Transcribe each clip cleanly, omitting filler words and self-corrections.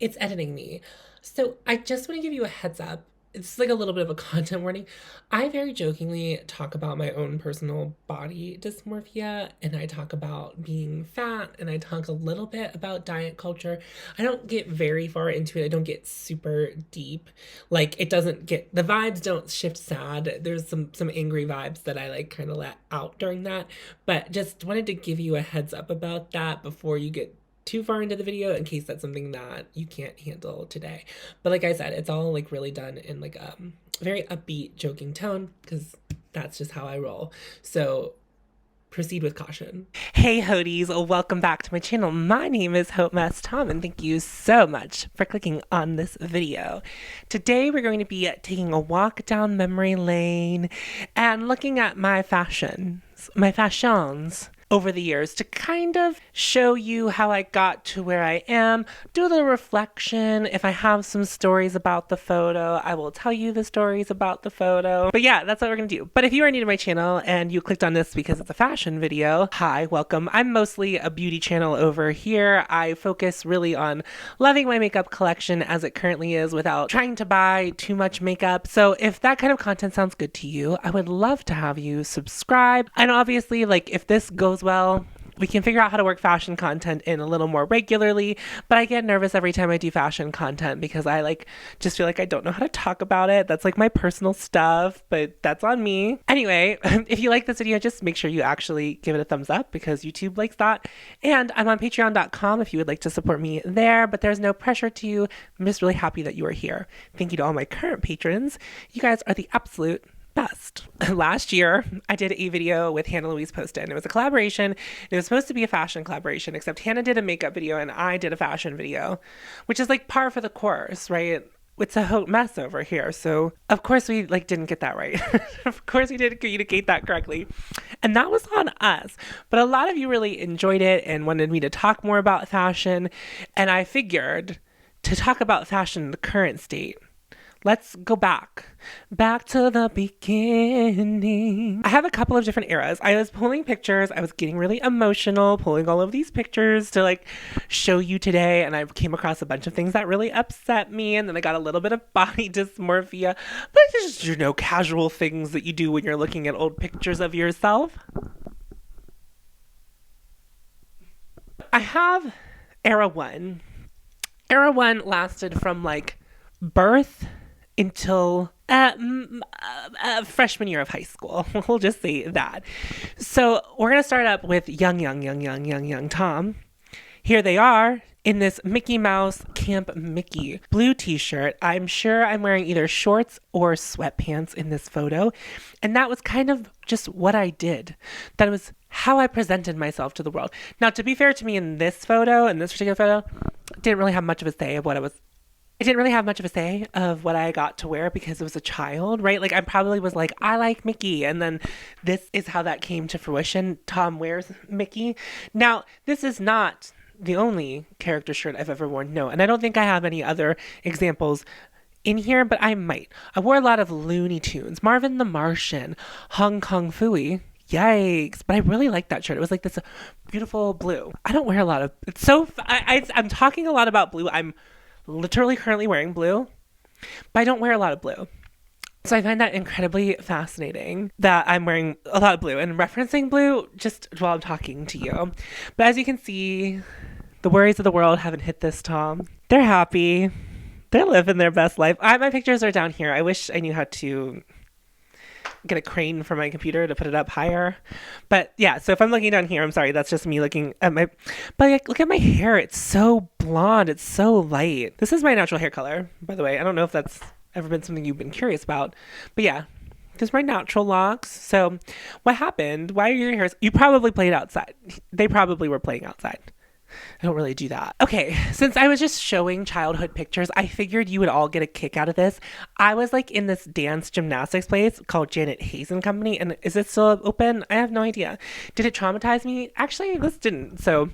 It's editing me. So I just want to give you a heads up. It's like a little bit of a content warning. I very jokingly talk about my own personal body dysmorphia, and I talk about being fat, and I talk a little bit about diet culture. I don't get very far into it. I don't get super deep. Like it doesn't get the vibes don't shift sad. There's some angry vibes that I like kind of let out during that. But just wanted to give you a heads up about that before you get too far into the video in case that's something that you can't handle today. But like I said, it's all like really done in like a very upbeat, joking tone because that's just how I roll. So proceed with caution. Hey hautees, welcome back to my channel. My name is hautemesstom and thank you so much for clicking on this video. Today we're going to be taking a walk down memory lane and looking at my fashions over the years to kind of show you how I got to where I am, do a little reflection. If I have some stories about the photo, I will tell you the stories about the photo. But yeah, that's what we're gonna do. But if you are new to my channel and you clicked on this because it's a fashion video, hi, welcome. I'm mostly a beauty channel over here. I focus really on loving my makeup collection as it currently is without trying to buy too much makeup. So if that kind of content sounds good to you, I would love to have you subscribe. And obviously, like if this goes well, we can figure out how to work fashion content in a little more regularly, but I get nervous every time I do fashion content because I just feel like I don't know how to talk about it. That's like my personal stuff, but that's on me. Anyway, if you like this video, just make sure you actually give it a thumbs up because YouTube likes that. And I'm on patreon.com if you would like to support me there, but there's no pressure to you. I'm just really happy that you are here. Thank you to all my current patrons. You guys are the absolute best. Last year, I did a video with Hannah Louise Poston. It was a collaboration. It was supposed to be a fashion collaboration, except Hannah did a makeup video and I did a fashion video, which is like par for the course, right? It's a haute mess over here. So of course we didn't get that right. Of course we didn't communicate that correctly. And that was on us. But a lot of you really enjoyed it and wanted me to talk more about fashion. And I figured to talk about fashion in the current state, let's go back to the beginning. I have a couple of different eras. I was pulling pictures. I was getting really emotional, pulling all of these pictures to show you today. And I came across a bunch of things that really upset me. And then I got a little bit of body dysmorphia, but it's just, casual things that you do when you're looking at old pictures of yourself. I have era one. Era one lasted from birth until freshman year of high school. We'll just say that. So we're going to start up with young Tom. Here they are in this Mickey Mouse Camp Mickey blue t-shirt. I'm sure I'm wearing either shorts or sweatpants in this photo. And that was kind of just what I did. That was how I presented myself to the world. Now, to be fair to me in this particular photo, didn't really have much of a say of what I was. I didn't really have much of a say of what I got to wear because it was a child, right? I probably was like, I like Mickey. And then this is how that came to fruition. Tom wears Mickey. Now, this is not the only character shirt I've ever worn. No. And I don't think I have any other examples in here, but I might. I wore a lot of Looney Tunes, Marvin the Martian, Hong Kong Phooey. Yikes. But I really like that shirt. It was like this beautiful blue. I don't wear a lot of, it's so, I'm talking a lot about blue. I'm literally currently wearing blue, but I don't wear a lot of blue. So I find that incredibly fascinating that I'm wearing a lot of blue and referencing blue just while I'm talking to you. But as you can see, the worries of the world haven't hit this Tom. They're happy. They're living their best life. My pictures are down here. I wish I knew how to get a crane for my computer to put it up higher. But yeah, so if I'm looking down here, I'm sorry, that's just me looking at my, but look at my hair. It's so blonde. It's so light. This is my natural hair color, by the way. I don't know if that's ever been something you've been curious about, but yeah, this is my natural locks. So what happened? Why are your hairs? You probably played outside. They probably were playing outside. I don't really do that. Okay, since I was just showing childhood pictures, I figured you would all get a kick out of this. I was in this dance gymnastics place called Janet Hazen Company, and is it still open? I have no idea. Did it traumatize me? Actually, this didn't, so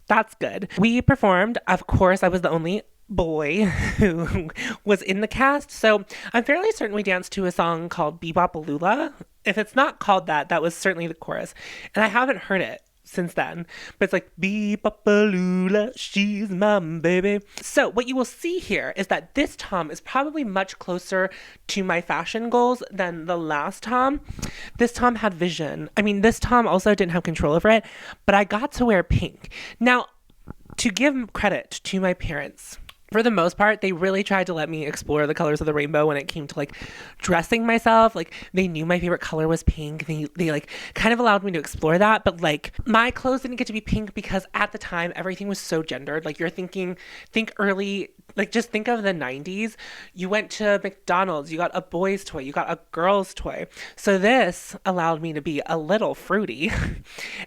that's good. We performed. Of course, I was the only boy who was in the cast, so I'm fairly certain we danced to a song called Bebop Lula. If it's not called that, that was certainly the chorus, and I haven't heard it. since then. But it's like, Beep-a-ba-lula, she's my baby. So what you will see here is that this Tom is probably much closer to my fashion goals than the last Tom. This Tom had vision. I mean, this Tom also didn't have control over it, but I got to wear pink. Now, to give credit to my parents, for the most part, they really tried to let me explore the colors of the rainbow when it came to like dressing myself. Like they knew my favorite color was pink. They like kind of allowed me to explore that. But like my clothes didn't get to be pink because at the time everything was so gendered. Like think early, like just think of the 90s. You went to McDonald's, you got a boy's toy, you got a girl's toy. So this allowed me to be a little fruity.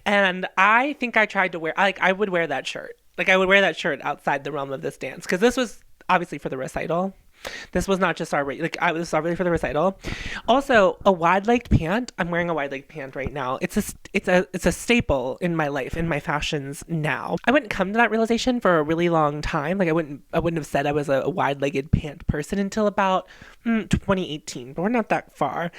And I think I tried to wear, like I would wear that shirt. Like I would wear that shirt outside the realm of this dance because this was obviously for the recital. This was not just I was really for the recital. Also, a wide-legged pant. I'm wearing a wide-legged pant right now. It's a staple in my life, in my fashions now. I wouldn't come to that realization for a really long time. Like I wouldn't have said I was a wide-legged pant person until about 2018, but we're not that far.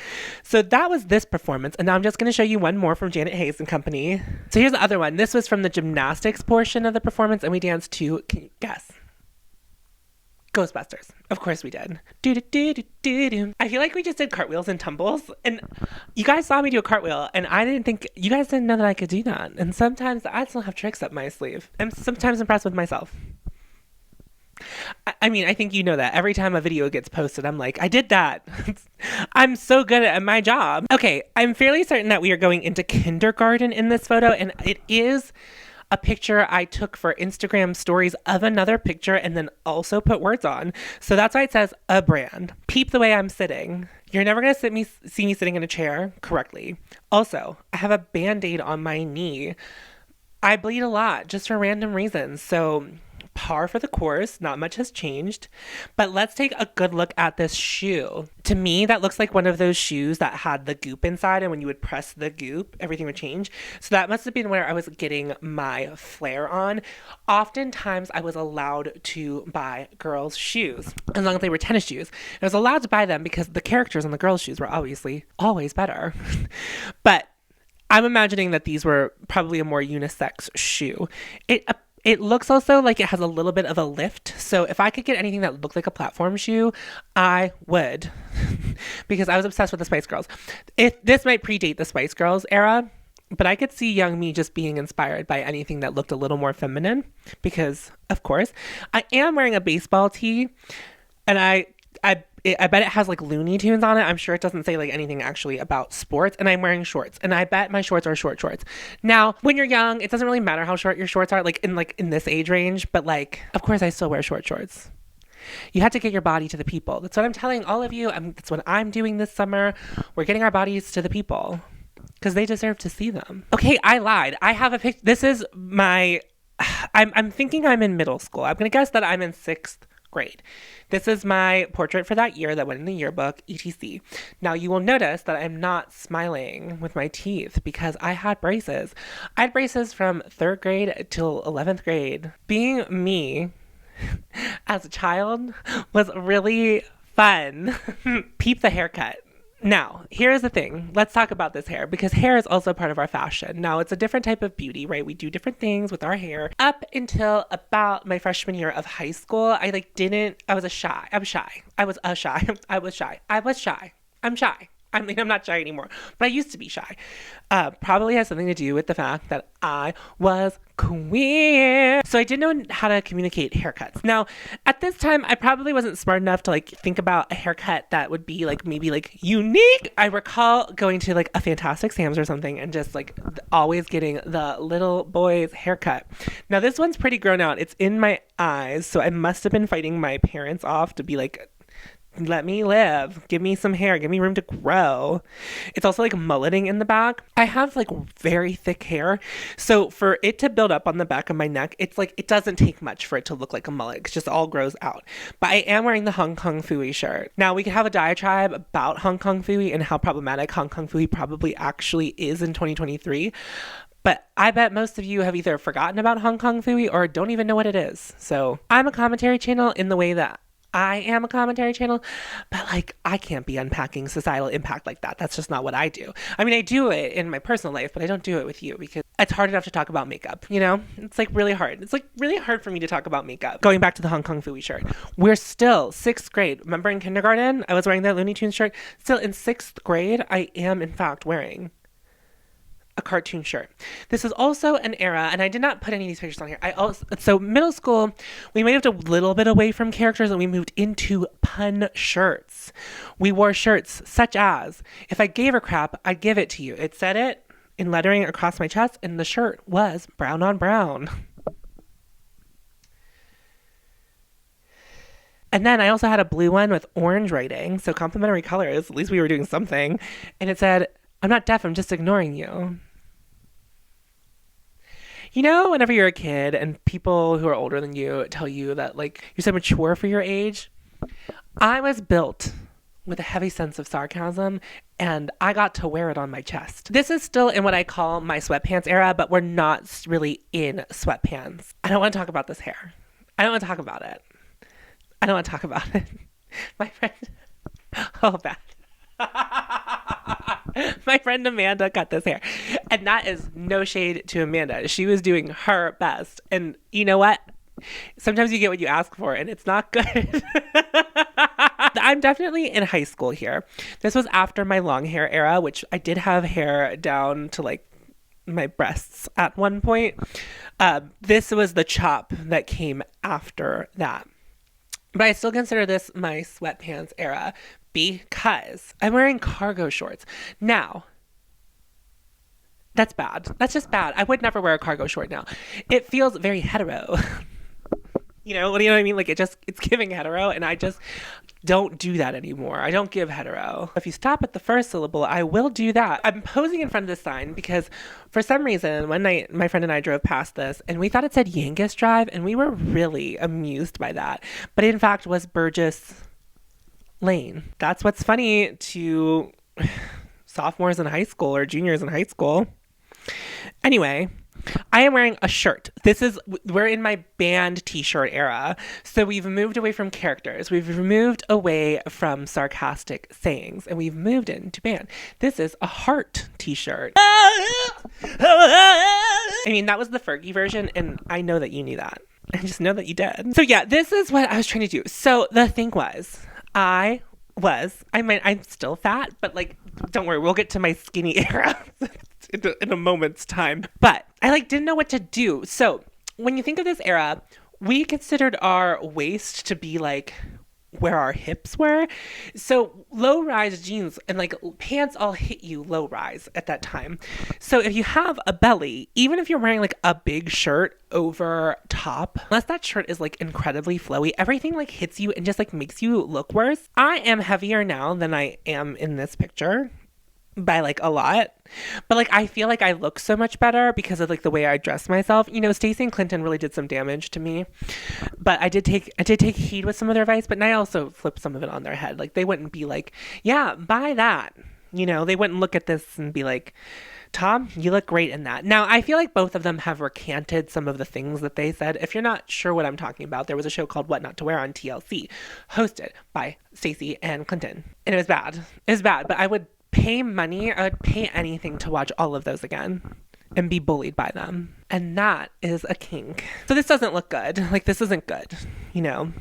So that was this performance, and now I'm just going to show you one more from Janet Hayes and Company. So here's the other one. This was from the gymnastics portion of the performance, and we danced to, can you guess? Ghostbusters. Of course we did. I feel like we just did cartwheels and tumbles, and you guys saw me do a cartwheel, and you guys didn't know that I could do that. And sometimes I still have tricks up my sleeve. I'm sometimes impressed with myself. I mean, I think you know that. Every time a video gets posted, I'm like, I did that. I'm so good at my job. Okay, I'm fairly certain that we are going into kindergarten in this photo, and it is a picture I took for Instagram stories of another picture and then also put words on. So that's why it says a brand. Peep the way I'm sitting. You're never going to see me sitting in a chair correctly. Also, I have a Band-Aid on my knee. I bleed a lot just for random reasons. So par for the course, not much has changed. But let's take a good look at this shoe. To me, that looks like one of those shoes that had the goop inside, and when you would press the goop, everything would change. So that must have been where I was getting my flair on. Oftentimes, I was allowed to buy girls' shoes, as long as they were tennis shoes. I was allowed to buy them because the characters on the girls' shoes were obviously always better. But I'm imagining that these were probably a more unisex shoe. It looks also like it has a little bit of a lift. So if I could get anything that looked like a platform shoe, I would. Because I was obsessed with the Spice Girls. This might predate the Spice Girls era, but I could see young me just being inspired by anything that looked a little more feminine. Because, of course, I am wearing a baseball tee, and I bet it has like Looney Tunes on it. I'm sure it doesn't say like anything actually about sports, and I'm wearing shorts, and I bet my shorts are short shorts. Now, when you're young, it doesn't really matter how short your shorts are, like in this age range, but like, of course I still wear short shorts. You have to get your body to the people. That's what I'm telling all of you. That's what I'm doing this summer. We're getting our bodies to the people because they deserve to see them. Okay, I lied. I have a picture. This is my, I'm thinking I'm in middle school. I'm going to guess that I'm in 6th grade. This is my portrait for that year that went in the yearbook, etc. Now you will notice that I'm not smiling with my teeth because I had braces. I had braces from 3rd grade till 11th grade. Being me as a child was really fun. Peep the haircut. Now, here's the thing. Let's talk about this hair because hair is also part of our fashion. Now, it's a different type of beauty, right? We do different things with our hair. Up until about my freshman year of high school, I'm shy. I'm shy. I mean, I'm not shy anymore, but I used to be shy. Probably has something to do with the fact that I was queer. So I didn't know how to communicate haircuts. Now, at this time, I probably wasn't smart enough to like think about a haircut that would be like maybe like unique. I recall going to like a Fantastic Sam's or something and just like always getting the little boy's haircut. Now, this one's pretty grown out. It's in my eyes, so I must have been fighting my parents off to be like, let me live. Give me some hair. Give me room to grow. It's also like mulleting in the back. I have like very thick hair. So for it to build up on the back of my neck, it's like, it doesn't take much for it to look like a mullet. It just all grows out. But I am wearing the Hong Kong Phooey shirt. Now we could have a diatribe about Hong Kong Phooey and how problematic Hong Kong Phooey probably actually is in 2023. But I bet most of you have either forgotten about Hong Kong Phooey or don't even know what it is. So I'm a commentary channel in the way that I am a commentary channel, but like I can't be unpacking societal impact like that. That's just not what I do. I mean, I do it in my personal life, but I don't do it with you because it's hard enough to talk about makeup, you know? It's like really hard. It's like really hard for me to talk about makeup. Going back to the Hong Kong Phooey shirt. We're still 6th grade. Remember in kindergarten, I was wearing that Looney Tunes shirt? Still in 6th grade, I am in fact wearing a cartoon shirt. This is also an era, and I did not put any of these pictures on here. So middle school, we moved a little bit away from characters and we moved into pun shirts. We wore shirts such as, if I gave a crap, I'd give it to you. It said it in lettering across my chest, and the shirt was brown on brown. And then I also had a blue one with orange writing, so complementary colors. At least we were doing something. And it said, I'm not deaf, I'm just ignoring you. You know, whenever you're a kid and people who are older than you tell you that, like, you're so mature for your age, I was built with a heavy sense of sarcasm, and I got to wear it on my chest. This is still in what I call my sweatpants era, but we're not really in sweatpants. I don't want to talk about this hair. I don't want to talk about it. I don't want to talk about it. My friend, oh, bad. My friend Amanda cut this hair, and that is no shade to Amanda. She was doing her best, and you know what? Sometimes you get what you ask for, and it's not good. I'm definitely in high school here. This was after my long hair era, which I did have hair down to like my breasts at one point. This was the chop that came after that. But I still consider this my sweatpants era because I'm wearing cargo shorts. Now, that's bad. That's just bad. I would never wear a cargo short now. It feels very hetero. You know what I mean? Like it's giving hetero, and I just don't do that anymore. I don't give hetero. If you stop at the first syllable, I will do that. I'm posing in front of this sign because for some reason, one night my friend and I drove past this and we thought it said Yankees Drive, and we were really amused by that. But it in fact was Burgess Lane. That's what's funny to sophomores in high school or juniors in high school. Anyway, I am wearing a shirt. We're in my band t-shirt era. So we've moved away from characters. We've moved away from sarcastic sayings, and we've moved into band. This is a heart t-shirt. I mean, that was the Fergie version, and I know that you knew that. I just know that you did. So yeah, this is what I was trying to do. So the thing was, I'm still fat, but like, don't worry, we'll get to my skinny era in a moment's time. But I didn't know what to do. So when you think of this era, we considered our waist to be like where our hips were. So low-rise jeans and like pants all hit you low-rise at that time. So if you have a belly, even if you're wearing like a big shirt over top, unless that shirt is like incredibly flowy, everything like hits you and just like makes you look worse. I am heavier now than I am in this picture by like a lot, but like I feel like I look so much better because of like the way I dress myself. You know, Stacey and Clinton really did some damage to me, but I did take heed with some of their advice, but I also flipped some of it on their head. Like they wouldn't be like, yeah, buy that. You know, they wouldn't look at this and be like, Tom, you look great in that. Now, I feel like both of them have recanted some of the things that they said. If you're not sure what I'm talking about, there was a show called What Not to Wear on TLC, hosted by Stacey and Clinton. And it was bad. It was bad, but I would pay money. I would pay anything to watch all of those again and be bullied by them. And that is a kink. So this doesn't look good. Like, this isn't good. You know,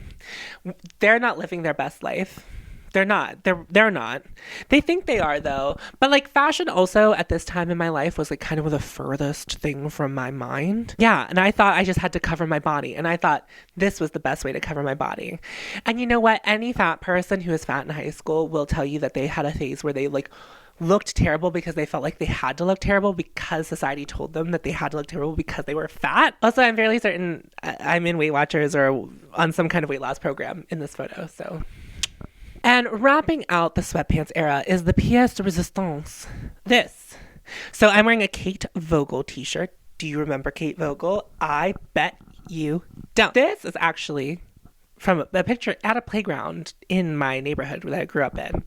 they're not living their best life. They're not. They're not. They think they are, though. But like fashion also at this time in my life was like kind of the furthest thing from my mind. Yeah. And I thought I just had to cover my body. And I thought this was the best way to cover my body. And you know what? Any fat person who is fat in high school will tell you that they had a phase where they like looked terrible because they felt like they had to look terrible because society told them that they had to look terrible because they were fat. Also, I'm fairly certain I'm in Weight Watchers or on some kind of weight loss program in this photo. So... And wrapping out the sweatpants era is the pièce de résistance. This. So I'm wearing a Kate Vogel t-shirt. Do you remember Kate Vogel? I bet you don't. This is actually from a picture at a playground in my neighborhood that I grew up in.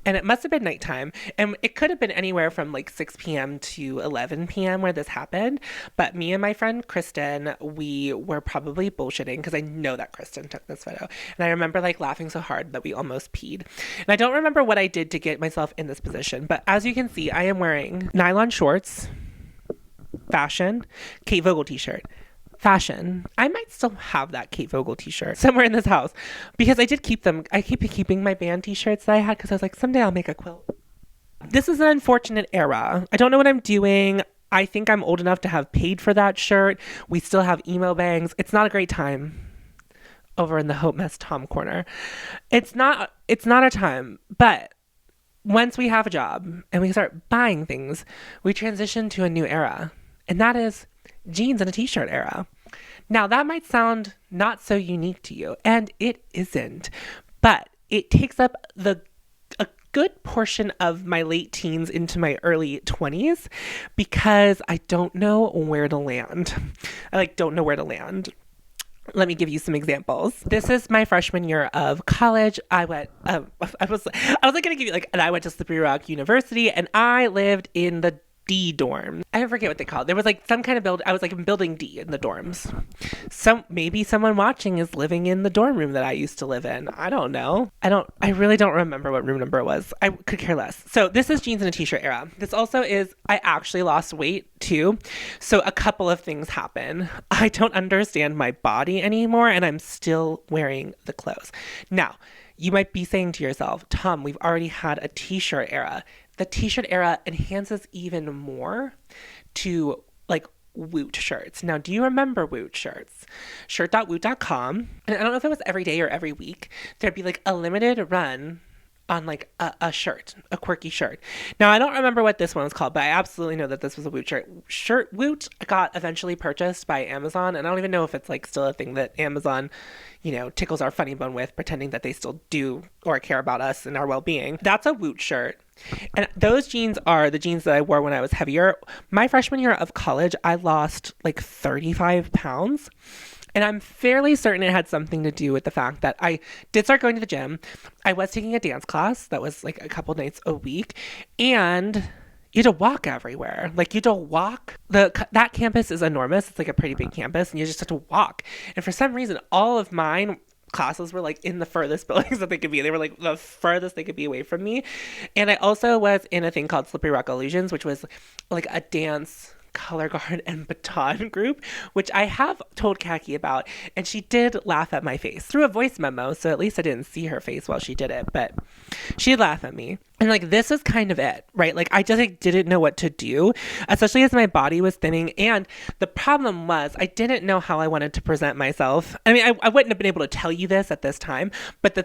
And it must have been nighttime. And it could have been anywhere from like 6 p.m. to 11 p.m. where this happened. But me and my friend Kristen, we were probably bullshitting because I know that Kristen took this photo. And I remember like laughing so hard that we almost peed. And I don't remember what I did to get myself in this position. But as you can see, I am wearing nylon shorts, fashion, Kate Vogel t-shirt. Fashion. I might still have that Kate Vogel t-shirt somewhere in this house because I did keep them. I keep keeping my band t-shirts that I had because I was like, someday I'll make a quilt. This is an unfortunate era. I don't know what I'm doing. I think I'm old enough to have paid for that shirt. We still have emo bangs. It's not a great time over in the hautemesstom corner. It's not a time, but once we have a job and we start buying things, we transition to a new era, and that is jeans and a t-shirt era. Now that might sound not so unique to you, and it isn't, but it takes up a good portion of my late teens into my early 20s because I don't know where to land. Don't know where to land. Let me give you some examples. This is my freshman year of college. I went to Slippery Rock University, and I lived in the D dorm. I forget what they call it. There was like some kind of I was like in building D in the dorms. Maybe someone watching is living in the dorm room that I used to live in. I don't know. I really don't remember what room number it was. I could care less. So this is jeans and a t-shirt era. This also is, I actually lost weight too. So a couple of things happen. I don't understand my body anymore, and I'm still wearing the clothes. Now, you might be saying to yourself, Tom, we've already had a t-shirt era. The t-shirt era enhances even more to like Woot shirts. Now, do you remember Woot shirts? Shirt.woot.com. And I don't know if it was every day or every week. There'd be like a limited run on like a shirt, a quirky shirt. Now, I don't remember what this one was called, but I absolutely know that this was a Woot shirt. Woot got eventually purchased by Amazon, and I don't even know if it's like still a thing that Amazon, tickles our funny bone with, pretending that they still do or care about us and our well-being. That's a Woot shirt. And those jeans are the jeans that I wore when I was heavier. My freshman year of college, I lost like 35 pounds. And I'm fairly certain it had something to do with the fact that I did start going to the gym. I was taking a dance class that was like a couple nights a week. And you had to walk everywhere. Like you had to walk. That campus is enormous. It's like a pretty big campus. And you just have to walk. And for some reason, all of mine classes were like in the furthest buildings that they could be. They were like the furthest they could be away from me. And I also was in a thing called Slippery Rock Illusions, which was like a dance color guard and baton group, which I have told Khaki about, and she did laugh at my face through a voice memo, so at least I didn't see her face while she did it, but she'd laugh at me. And like this was kind of it, right? Like I just didn't know what to do, especially as my body was thinning. And the problem was I didn't know how I wanted to present myself. I mean, I wouldn't have been able to tell you this at this time, but the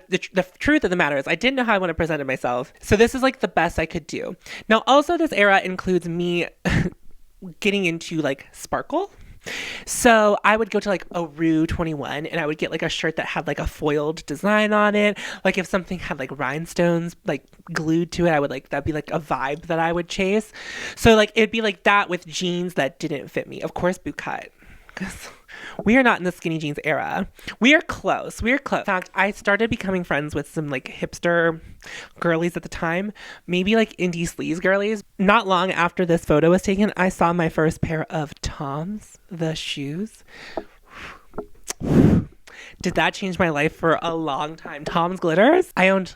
truth of the matter is I didn't know how I wanted to present myself. So this is like the best I could do. Now, also this era includes me getting into like sparkle. So I would go to like a Rue 21 and I would get like a shirt that had like a foiled design on it. Like if something had like rhinestones like glued to it, I would like, that'd be like a vibe that I would chase. So like it'd be like that with jeans that didn't fit me. Of course, boot cut. Because we are not in the skinny jeans era. We are close. In fact, I started becoming friends with some like hipster girlies at the time, maybe like indie sleaze girlies. Not long after this photo was taken, I saw my first pair of Toms, the shoes. Did that change my life for a long time? Tom's glitters. I owned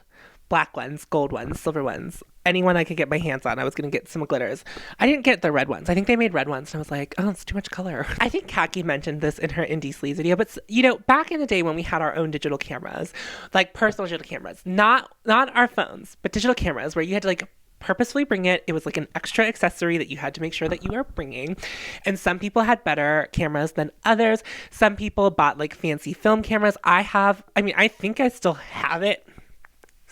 black ones, gold ones, silver ones. Anyone I could get my hands on, I was going to get some glitters. I didn't get the red ones. I think they made red ones. And I was like, oh, it's too much color. I think Khaki mentioned this in her Indie Sleaze video. But, back in the day when we had our own digital cameras, like personal digital cameras, not our phones, but digital cameras where you had to like purposefully bring it. It was like an extra accessory that you had to make sure that you were bringing. And some people had better cameras than others. Some people bought like fancy film cameras. I think I still have it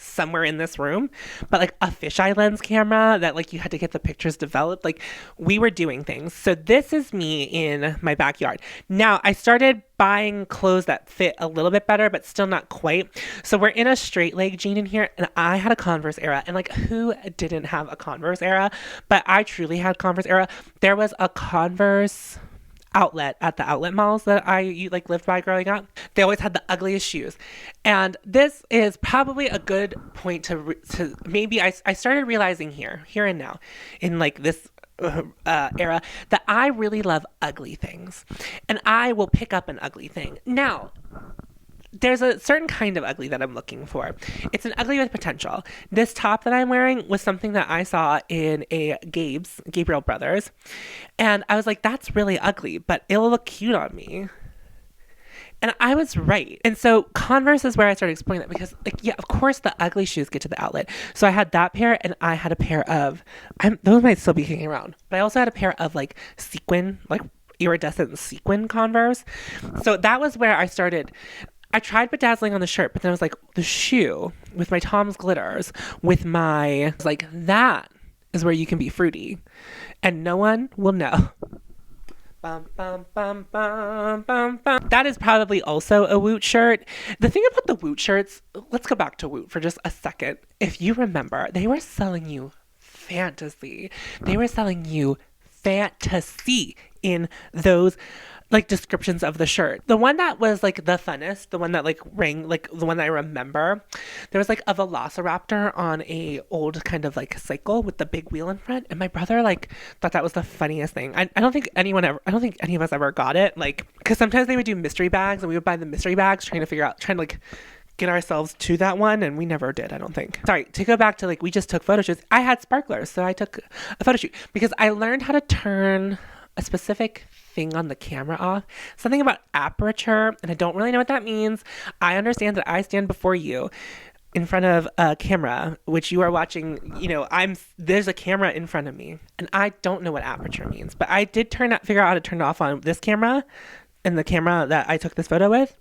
somewhere in this room, but like a fisheye lens camera that like you had to get the pictures developed. Like we were doing things. So this is me in my backyard. Now I started buying clothes that fit a little bit better, but still not quite. So we're in a straight leg jean in here, and I had a Converse era, and like who didn't have a Converse era? But I truly had Converse era. There was a Converse, outlet at the outlet malls that like lived by growing up. They always had the ugliest shoes. And this is probably a good point to maybe I started realizing here and now in like this era that I really love ugly things, and I will pick up an ugly thing. Now, there's a certain kind of ugly that I'm looking for. It's an ugly with potential. This top that I'm wearing was something that I saw in a Gabriel Brothers. And I was like, that's really ugly, but it'll look cute on me. And I was right. And so Converse is where I started exploring that because, like, yeah, of course the ugly shoes get to the outlet. So I had that pair, and I had a pair of, those might still be hanging around, but I also had a pair of like sequin, like iridescent sequin Converse. So that was where I started. I tried bedazzling on the shirt, but then I was like, the shoe with my Tom's glitters, with my, like, that is where you can be fruity. And no one will know. Bum, bum, bum, bum, bum, bum. That is probably also a Woot shirt. The thing about the Woot shirts, let's go back to Woot for just a second. If you remember, they were selling you fantasy. They were selling you fantasy in those like descriptions of the shirt. The one that was like the funnest, the one that like rang, like the one that I remember, there was like a velociraptor on a old kind of like cycle with the big wheel in front. And my brother like thought that was the funniest thing. I don't think any of us ever got it. Like, cause sometimes they would do mystery bags and we would buy the mystery bags trying to like get ourselves to that one, and we never did, I don't think. Sorry, to go back to like, we just took photo shoots. I had sparklers, so I took a photo shoot because I learned how to turn a specific thing on the camera off. Something about aperture, and I don't really know what that means. I understand that I stand before you in front of a camera, which you are watching, you know, there's a camera in front of me, and I don't know what aperture means, but I did figure out how to turn it off on this camera and the camera that I took this photo with.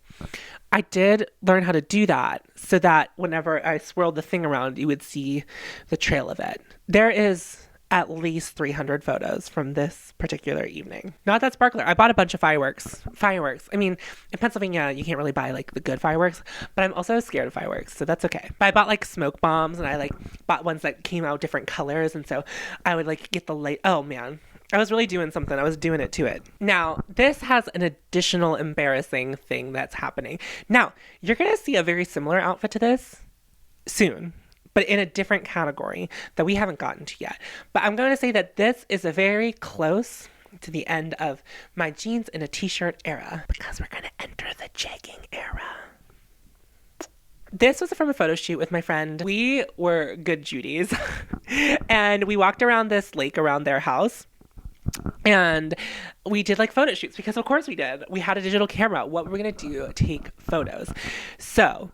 I did learn how to do that so that whenever I swirled the thing around, you would see the trail of it. There is at least 300 photos from this particular evening. Not that sparkler. I bought a bunch of fireworks. I mean, in Pennsylvania, you can't really buy like the good fireworks, but I'm also scared of fireworks, so that's okay. But I bought like smoke bombs, and I like bought ones that came out different colors, and so I would like get the light. Oh man, I was really doing something. I was doing it to it. Now, this has an additional embarrassing thing that's happening. Now, you're going to see a very similar outfit to this soon, but in a different category that we haven't gotten to yet. But I'm going to say that this is a very close to the end of my jeans and a t-shirt era, because we're going to enter the jegging era. This was from a photo shoot with my friend. We were good Judies, and we walked around this lake around their house. And we did like photo shoots because of course we did. We had a digital camera. What were we going to do? Take photos. So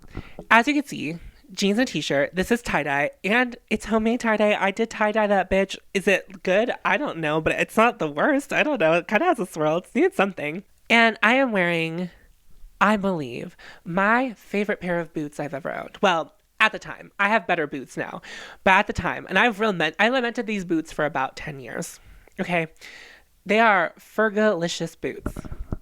as you can see, jeans and t-shirt. This is tie-dye, and it's homemade tie-dye. I did tie-dye that bitch. Is it good? I don't know, but it's not the worst. I don't know. It kind of has a swirl. It's needed something. And I am wearing, I believe, my favorite pair of boots I've ever owned. Well, at the time. I have better boots now. But at the time, and I lamented these boots for about 10 years. Okay, they are Fergalicious boots.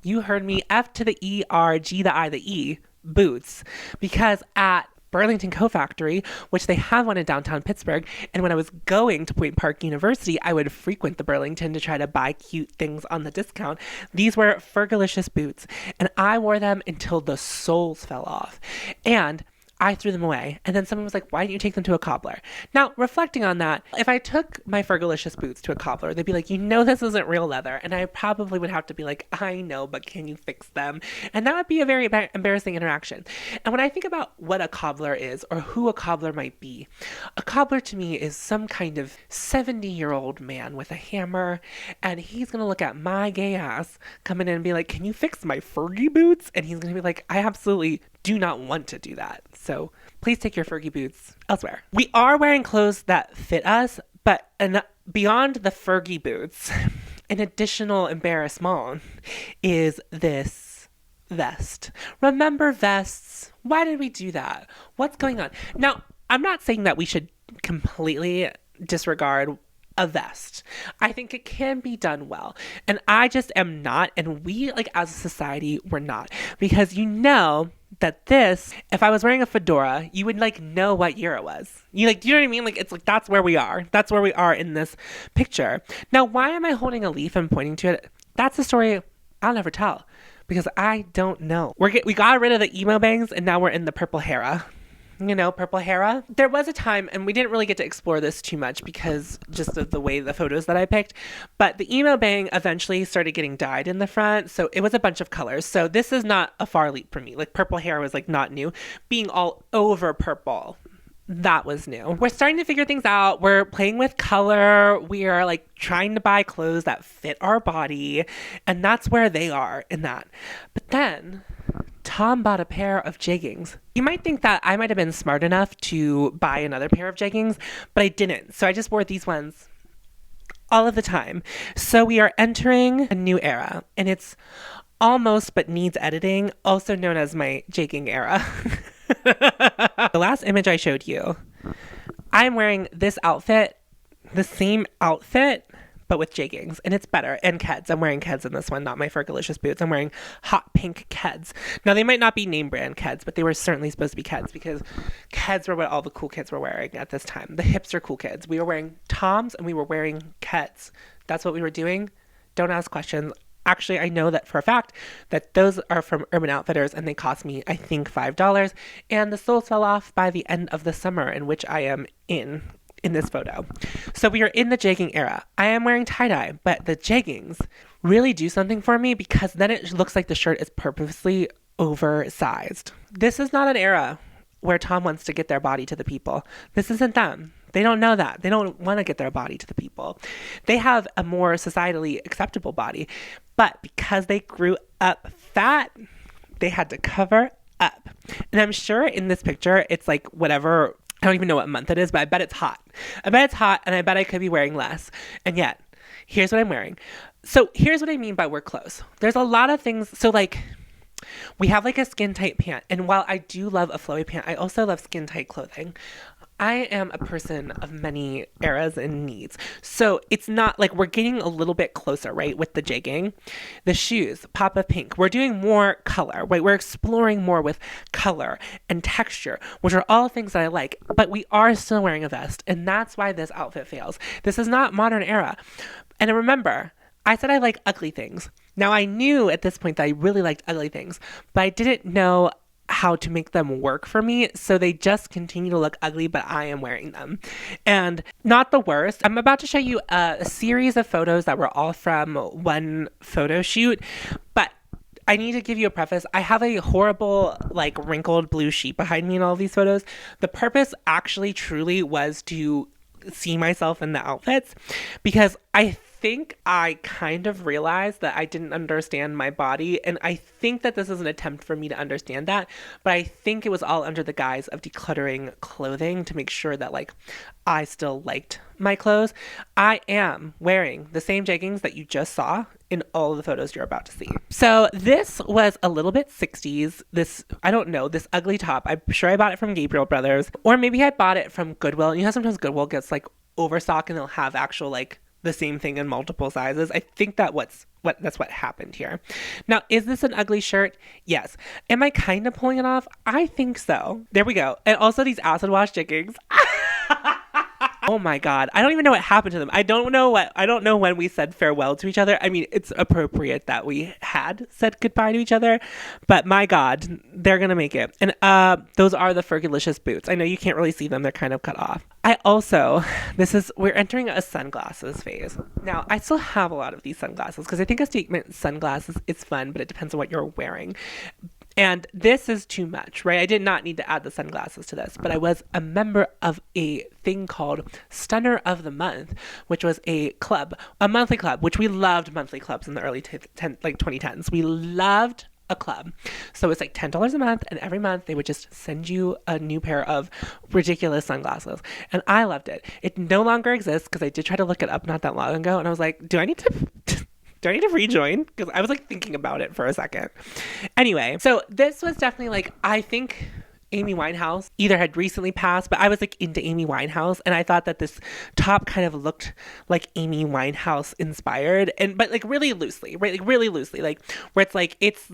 You heard me, F to the E, R, G the I, the E, boots. Because at Burlington Coat Factory, which they have one in downtown Pittsburgh, and when I was going to Point Park University, I would frequent the Burlington to try to buy cute things on the discount. These were Fergalicious boots, and I wore them until the soles fell off. And I threw them away. And then someone was like, why didn't you take them to a cobbler? Now, reflecting on that, if I took my Fergalicious boots to a cobbler, they'd be like, you know, this isn't real leather. And I probably would have to be like, I know, but can you fix them? And that would be a very embarrassing interaction. And when I think about what a cobbler is, or who a cobbler might be, a cobbler to me is some kind of 70-year-old man with a hammer. And he's going to look at my gay ass coming in and be like, can you fix my Fergie boots? And he's going to be like, I absolutely do not want to do that. So please take your Fergie boots elsewhere. We are wearing clothes that fit us, but beyond the Fergie boots, an additional embarrassment is this vest. Remember vests? Why did we do that? What's going on? Now, I'm not saying that we should completely disregard a vest. I think it can be done well. And I just am not. And we, like, as a society, we're not. Because you know that this, if I was wearing a fedora, you would like know what year it was. You like, do you know what I mean? Like, it's like, that's where we are. That's where we are in this picture. Now, why am I holding a leaf and pointing to it? That's a story I'll never tell because I don't know. We got rid of the emo bangs and now we're in the purple hera. You know, purple hera. There was a time, and we didn't really get to explore this too much because just of the way the photos that I picked, but the emo bang eventually started getting dyed in the front, so it was a bunch of colors. So this is not a far leap for me. Like purple hair was like not new. Being all over purple, that was new. We're starting to figure things out. We're playing with color. We are like trying to buy clothes that fit our body, and that's where they are in that. But then Tom bought a pair of jeggings. You might think that I might have been smart enough to buy another pair of jeggings, but I didn't. So I just wore these ones all of the time. So we are entering a new era, and it's almost but needs editing, also known as my jegging era. The last image I showed you, I'm wearing this outfit, the same outfit, but with jeggings, and it's better. And Keds. I'm wearing Keds in this one, not my Fergalicious boots. I'm wearing hot pink Keds. Now, they might not be name brand Keds, but they were certainly supposed to be Keds because Keds were what all the cool kids were wearing at this time. The hipster cool kids. We were wearing Toms and we were wearing Keds. That's what we were doing. Don't ask questions. Actually, I know that for a fact that those are from Urban Outfitters and they cost me, I think, $5. And the soles fell off by the end of the summer in which I am in this photo. So we are in the jegging era. I am wearing tie-dye, but the jeggings really do something for me because then it looks like the shirt is purposely oversized. This is not an era where Tom wants to get their body to the people. This isn't them. They don't know that. They don't want to get their body to the people. They have a more societally acceptable body, but because they grew up fat, they had to cover up. And I'm sure in this picture, it's like whatever, I don't even know what month it is, but I bet it's hot. I bet it's hot, and I bet I could be wearing less. And yet, here's what I'm wearing. So here's what I mean by we're close. There's a lot of things. So like, we have like a skin tight pant. And while I do love a flowy pant, I also love skin tight clothing. I am a person of many eras and needs. So it's not like we're getting a little bit closer, right? With the jegging, the shoes, pop of pink. We're doing more color, right? We're exploring more with color and texture, which are all things that I like, but we are still wearing a vest. And that's why this outfit fails. This is not modern era. And remember, I said I like ugly things. Now I knew at this point that I really liked ugly things, but I didn't know how to make them work for me. So they just continue to look ugly, but I am wearing them. And not the worst. I'm about to show you a series of photos that were all from one photo shoot, but I need to give you a preface. I have a horrible, like, wrinkled blue sheet behind me in all of these photos. The purpose actually truly was to see myself in the outfits because I think I kind of realized that I didn't understand my body, and I think that this is an attempt for me to understand that, but I think it was all under the guise of decluttering clothing to make sure that like I still liked my clothes. I am wearing the same jeggings that you just saw in all of the photos you're about to see. So this was a little bit 60s. This, I don't know, this ugly top. I'm sure I bought it from Gabriel Brothers, or maybe I bought it from Goodwill. You know, sometimes Goodwill gets like overstock and they'll have actual like the same thing in multiple sizes. I think that's what happened here. Now, is this an ugly shirt? Yes. Am I kind of pulling it off? I think so. There we go. And also these acid wash jeggings. Oh my God. I don't even know what happened to them. I don't know when we said farewell to each other. I mean, it's appropriate that we had said goodbye to each other, but my God, they're going to make it. And those are the Fergalicious boots. I know you can't really see them. They're kind of cut off. We're entering a sunglasses phase. Now, I still have a lot of these sunglasses because I think a statement sunglasses is fun, but it depends on what you're wearing. And this is too much, right? I did not need to add the sunglasses to this, but I was a member of a thing called Stunner of the Month, which was a monthly club, which we loved monthly clubs in the early 2010s. We loved a club. So it's like $10 a month, and every month they would just send you a new pair of ridiculous sunglasses. And I loved it. It no longer exists because I did try to look it up not that long ago, and I was like, do I need to rejoin? Because I was like thinking about it for a second. Anyway, so this was definitely like, I think Amy Winehouse either had recently passed, but I was like into Amy Winehouse, and I thought that this top kind of looked like Amy Winehouse inspired, but like really loosely, right? Like really loosely, like where it's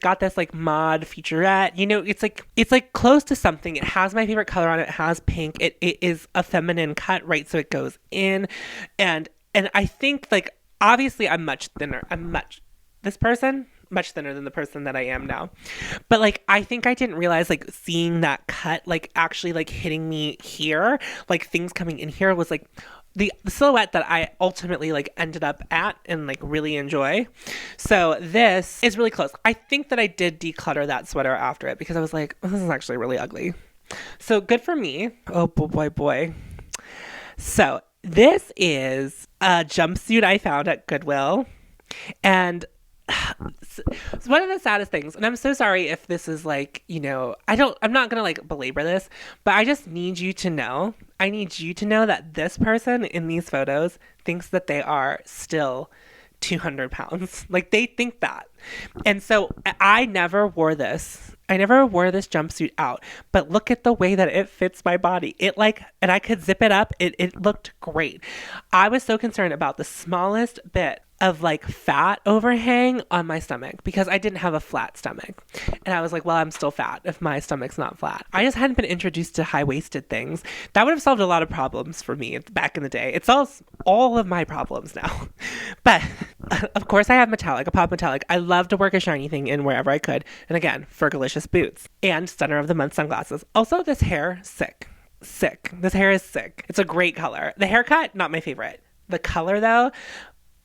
got this like mod featurette, you know, it's like close to something. It has my favorite color on it. It has pink. It is a feminine cut, right? So it goes in, and I think like, obviously, I'm much thinner. I'm much this person, much thinner than the person that I am now. But like, I think I didn't realize like seeing that cut, like actually like hitting me here, like things coming in here was like the silhouette that I ultimately like ended up at and like really enjoy. So this is really close. I think that I did declutter that sweater after it because I was like, oh, this is actually really ugly. So good for me. Oh boy. So this is a jumpsuit I found at Goodwill. And it's one of the saddest things, and I'm so sorry if this is like, I'm not gonna like belabor this, but I just need you to know, that this person in these photos thinks that they are still 200 pounds. Like they think that. And so I never wore this jumpsuit out, but look at the way that it fits my body. And I could zip it up. It looked great. I was so concerned about the smallest bit of like fat overhang on my stomach because I didn't have a flat stomach. And I was like, well, I'm still fat if my stomach's not flat. I just hadn't been introduced to high-waisted things. That would have solved a lot of problems for me back in the day. It solves all of my problems now. But of course I have metallic, a pop metallic. I love to work a shiny thing in wherever I could. And again, Fergalicious boots and Stunner of the Month sunglasses. Also, this hair, sick. This hair is sick. It's a great color. The haircut, not my favorite. The color though,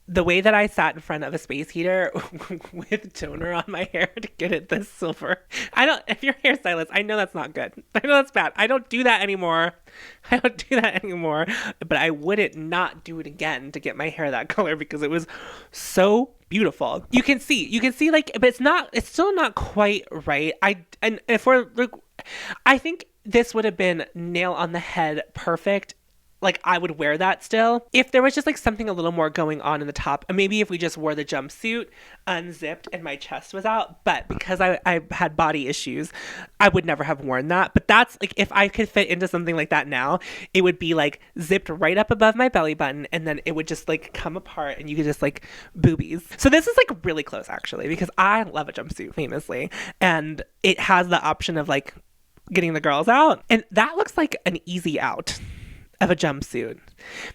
the way that I sat in front of a space heater with toner on my hair to get it this silver. If you're a hairstylist, I know that's not good. I know that's bad. I don't do that anymore. But I wouldn't not do it again to get my hair that color because it was so beautiful. You can see like, but it's still not quite right. I think this would have been nail on the head perfect. Like I would wear that still if there was just like something a little more going on in the top, and maybe if we just wore the jumpsuit unzipped and my chest was out. But because I had body issues, I would never have worn that. But that's like, if I could fit into something like that now, it would be like zipped right up above my belly button, and then it would just like come apart and you could just like boobies. So this is like really close actually, because I love a jumpsuit famously, and it has the option of like getting the girls out, and that looks like an easy out of a jumpsuit,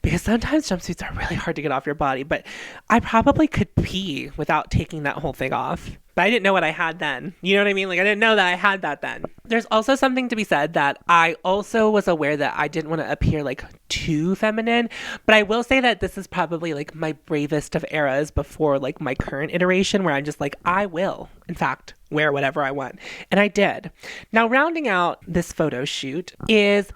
because sometimes jumpsuits are really hard to get off your body, but I probably could pee without taking that whole thing off. But I didn't know what I had then. You know what I mean? Like I didn't know that I had that then. There's also something to be said that I also was aware that I didn't want to appear like too feminine, but I will say that this is probably like my bravest of eras before like my current iteration, where I'm just like, I will, in fact, wear whatever I want. And I did. Now, rounding out this photo shoot is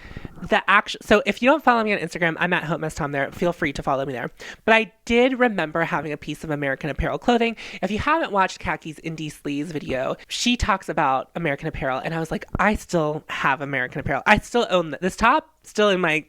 the action. So if you don't follow me on Instagram, I'm at hautemesstom there. Feel free to follow me there. But I did remember having a piece of American Apparel clothing. If you haven't watched Kaki's Indie Sleaze video, she talks about American Apparel, and I was like, I still have American Apparel. I still own this top. Still in my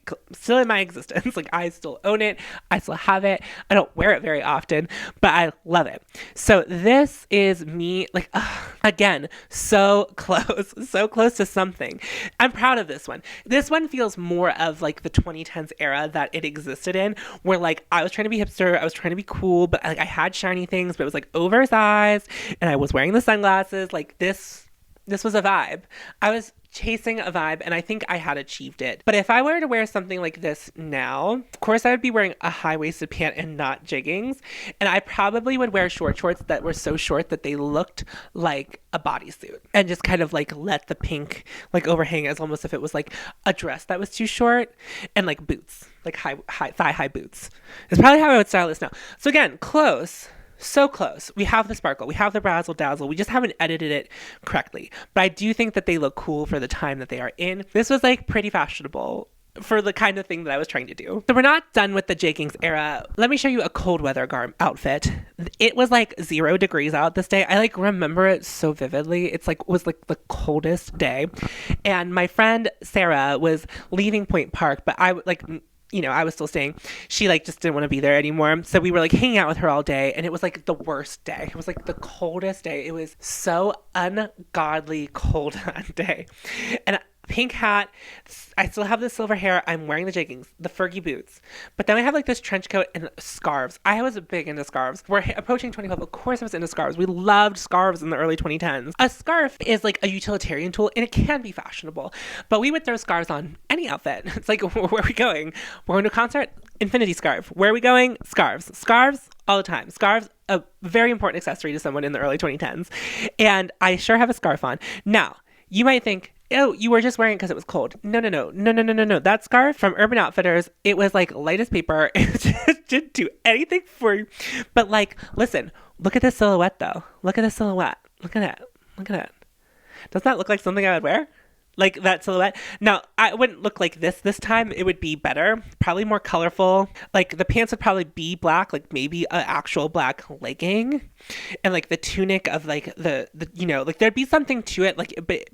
existence. Like I still own it. I still have it. I don't wear it very often, but I love it. So this is me, like, again, so close to something. I'm proud of this one. This one feels more of like the 2010s era that it existed in, where like I was trying to be hipster, I was trying to be cool, but like I had shiny things, but it was like oversized, and I was wearing the sunglasses. Like this was a vibe. I was chasing a vibe, and I think I had achieved it. But if I were to wear something like this now, of course I would be wearing a high-waisted pant and not jeggings, and I probably would wear short shorts that were so short that they looked like a bodysuit, and just kind of like let the pink like overhang as almost if it was like a dress that was too short, and like boots, like thigh-high boots. It's probably how I would style this now. So again, close. So close. We have the sparkle. We have the razzle dazzle. We just haven't edited it correctly. But I do think that they look cool for the time that they are in. This was like pretty fashionable for the kind of thing that I was trying to do. So we're not done with the jeggings era. Let me show you a cold weather outfit. It was like 0 degrees out this day. I like remember it so vividly. It's like, was like the coldest day. And my friend Sarah was leaving Point Park, but I like, I was still staying. She like just didn't want to be there anymore. So we were like hanging out with her all day, and it was like the worst day. It was like the coldest day. It was so ungodly cold that day. And pink hat. I still have the silver hair. I'm wearing the jeggings, the Fergie boots. But then I have like this trench coat and scarves. I was big into scarves. We're approaching 2012. Of course I was into scarves. We loved scarves in the early 2010s. A scarf is like a utilitarian tool, and it can be fashionable. But we would throw scarves on any outfit. It's like, where are we going? We're going to a concert? Infinity scarf. Where are we going? Scarves. Scarves all the time. Scarves, a very important accessory to someone in the early 2010s. And I sure have a scarf on. Now, you might think, oh, you were just wearing it because it was cold. No, no, no, no, no, no, no, no. That scarf from Urban Outfitters, it was like light as paper. It just didn't do anything for you. But like, listen, look at this silhouette though. Look at this silhouette. Look at it. Look at it. Doesn't that look like something I would wear? Like that silhouette. Now, I wouldn't look like this time. It would be better, probably more colorful. Like the pants would probably be black, like maybe an actual black legging, and like the tunic of like the you know, like there'd be something to it. Like,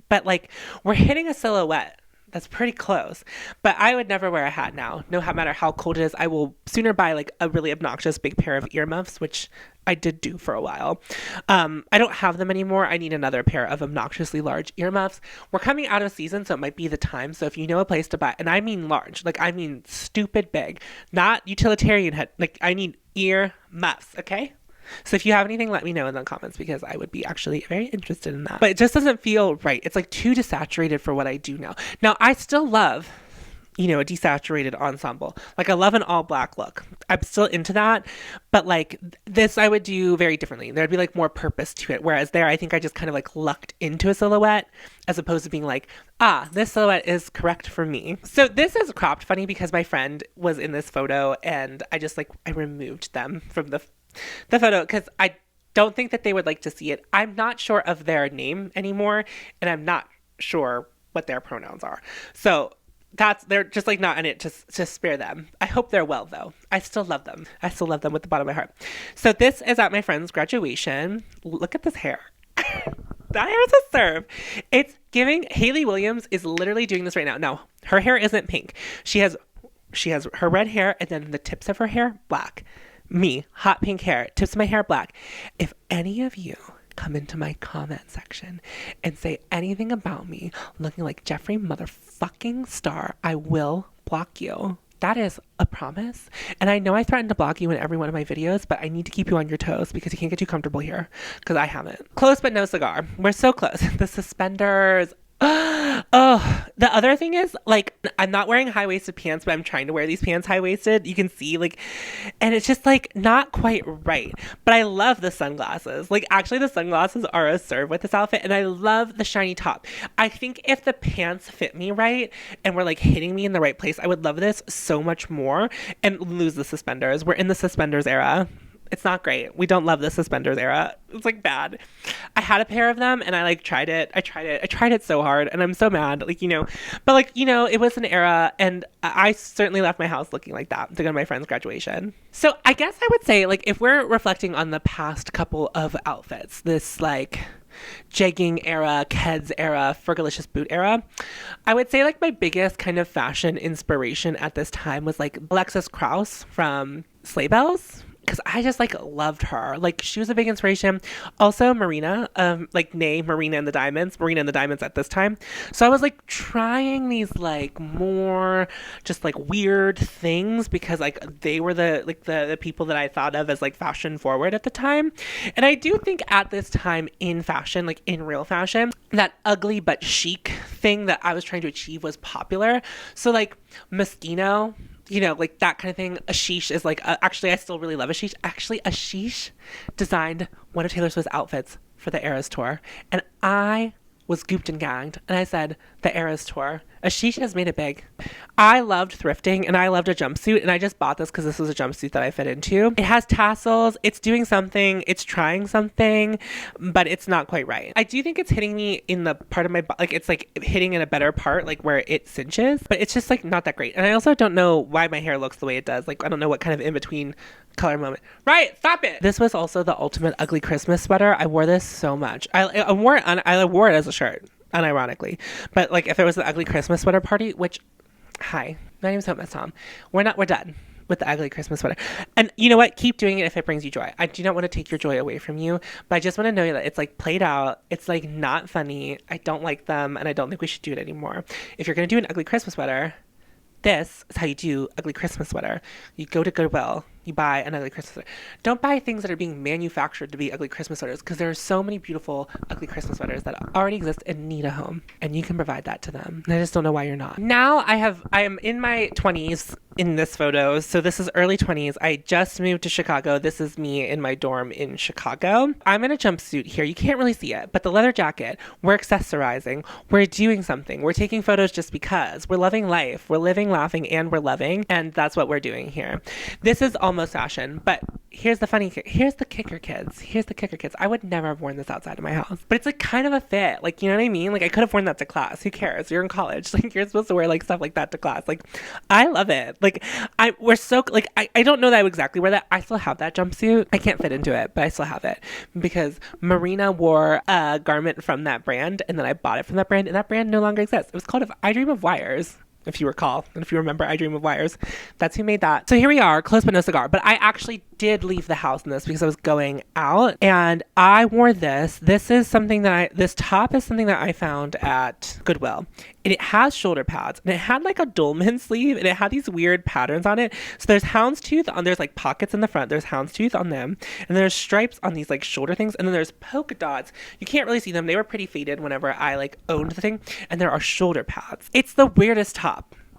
but like we're hitting a silhouette that's pretty close. But I would never wear a hat now, no matter how cold it is. I will sooner buy like a really obnoxious big pair of earmuffs, which I did do for a while. I don't have them anymore. I need another pair of obnoxiously large earmuffs. We're coming out of season, so it might be the time. So if you know a place to buy, and I mean large, like I mean stupid big, not utilitarian head, like I need earmuffs, okay? So if you have anything, let me know in the comments because I would be actually very interested in that. But it just doesn't feel right. It's like too desaturated for what I do now. Now, I still love, you know, a desaturated ensemble. Like I love an all black look. I'm still into that. But like this, I would do very differently. There'd be like more purpose to it. Whereas there, I think I just kind of like lucked into a silhouette as opposed to being like, ah, this silhouette is correct for me. So this is cropped funny because my friend was in this photo and I just like, I removed them from the photo because I don't think that they would like to see it. I'm not sure of their name anymore, and I'm not sure what their pronouns are. So they're just like not in it to spare them. I hope they're well though. I still love them. I still love them with the bottom of my heart. So this is at my friend's graduation. Look at this hair. That hair is a serve. It's giving. Haley Williams is literally doing this right now. Now her hair isn't pink. She has her red hair and then the tips of her hair black. Me, hot pink hair, tips of my hair black. If any of you come into my comment section and say anything about me looking like Jeffree motherfucking Star, I will block you. That is a promise. And I know I threatened to block you in every one of my videos, but I need to keep you on your toes because you can't get too comfortable here because I haven't. Close but no cigar. We're so close. The suspenders. Oh, the other thing is like I'm not wearing high-waisted pants, but I'm trying to wear these pants high-waisted. You can see like, and it's just like not quite right. But I love the sunglasses. Like actually the sunglasses are a serve with this outfit, and I love the shiny top. I think if the pants fit me right and were like hitting me in the right place, I would love this so much more and lose the suspenders. We're in the suspenders era. It's not great. We don't love the suspenders era. It's like bad. I had a pair of them and I like tried it. I tried it so hard and I'm so mad. Like, you know, but like, you know, it was an era and I certainly left my house looking like that to go to my friend's graduation. So I guess I would say like if we're reflecting on the past couple of outfits, this like jegging era, Keds era, Fergalicious boot era, I would say like my biggest kind of fashion inspiration at this time was like Alexis Krauss from Sleigh Bells. Because I just like loved her. Like she was a big inspiration. Also Marina, like Marina and the Diamonds at this time. So I was like trying these like more just like weird things because like they were the people that I thought of as like fashion forward at the time. And I do think at this time in fashion, like in real fashion, that ugly but chic thing that I was trying to achieve was popular. So like Moschino, you know, like that kind of thing. Ashish is like, actually, I still really love Ashish. Actually, Ashish designed one of Taylor Swift's outfits for the Eras Tour. And I was gooped and gagged. And I said, the Eras Tour. Ashish has made it big. I loved thrifting and I loved a jumpsuit. And I just bought this because this was a jumpsuit that I fit into. It has tassels. It's doing something. It's trying something. But it's not quite right. I do think it's hitting me in the part of my body. Like it's like hitting in a better part, like where it cinches. But it's just like not that great. And I also don't know why my hair looks the way it does. Like I don't know what kind of in between color moment. Right, stop it. This was also the ultimate ugly Christmas sweater. I wore this so much. I wore it as a shirt, unironically. But like if it was the ugly Christmas sweater party, which, hi, my name's hautemesstom. We're done with the ugly Christmas sweater. And you know what? Keep doing it if it brings you joy. I do not want to take your joy away from you, but I just want to know that it's like played out. It's like not funny. I don't like them and I don't think we should do it anymore. If you're going to do an ugly Christmas sweater, this is how you do ugly Christmas sweater. You go to Goodwill, you buy an ugly Christmas sweater. Don't buy things that are being manufactured to be ugly Christmas sweaters because there are so many beautiful ugly Christmas sweaters that already exist and need a home. And you can provide that to them. And I just don't know why you're not. Now I am in my 20s, in this photo. So this is early 20s. I just moved to Chicago. This is me in my dorm in Chicago. I'm in a jumpsuit here. You can't really see it, but the leather jacket, we're accessorizing. We're doing something. We're taking photos just because. We're loving life. We're living, laughing, and we're loving. And that's what we're doing here. This is almost fashion, but here's the kicker, kids. Here's the kicker, kids. I would never have worn this outside of my house, but it's like kind of a fit. Like, you know what I mean? Like, I could have worn that to class. Who cares? You're in college. Like, you're supposed to wear like stuff like that to class. Like, I love it. Like, we're so, like, I don't know that I would exactly wear that. I still have that jumpsuit. I can't fit into it, but I still have it because Marina wore a garment from that brand, and then I bought it from that brand, and that brand no longer exists. It was called I Dream of Wires. If you recall, and if you remember, I Dream of Wires. That's who made that. So here we are, close but no cigar. But I actually did leave the house in this because I was going out, and I wore this. This top is something that I found at Goodwill, and it has shoulder pads, and it had like a dolman sleeve, and it had these weird patterns on it. So there's there's like pockets in the front. There's houndstooth on them, and there's stripes on these like shoulder things, and then there's polka dots. You can't really see them. They were pretty faded whenever I like owned the thing, and there are shoulder pads. It's the weirdest top.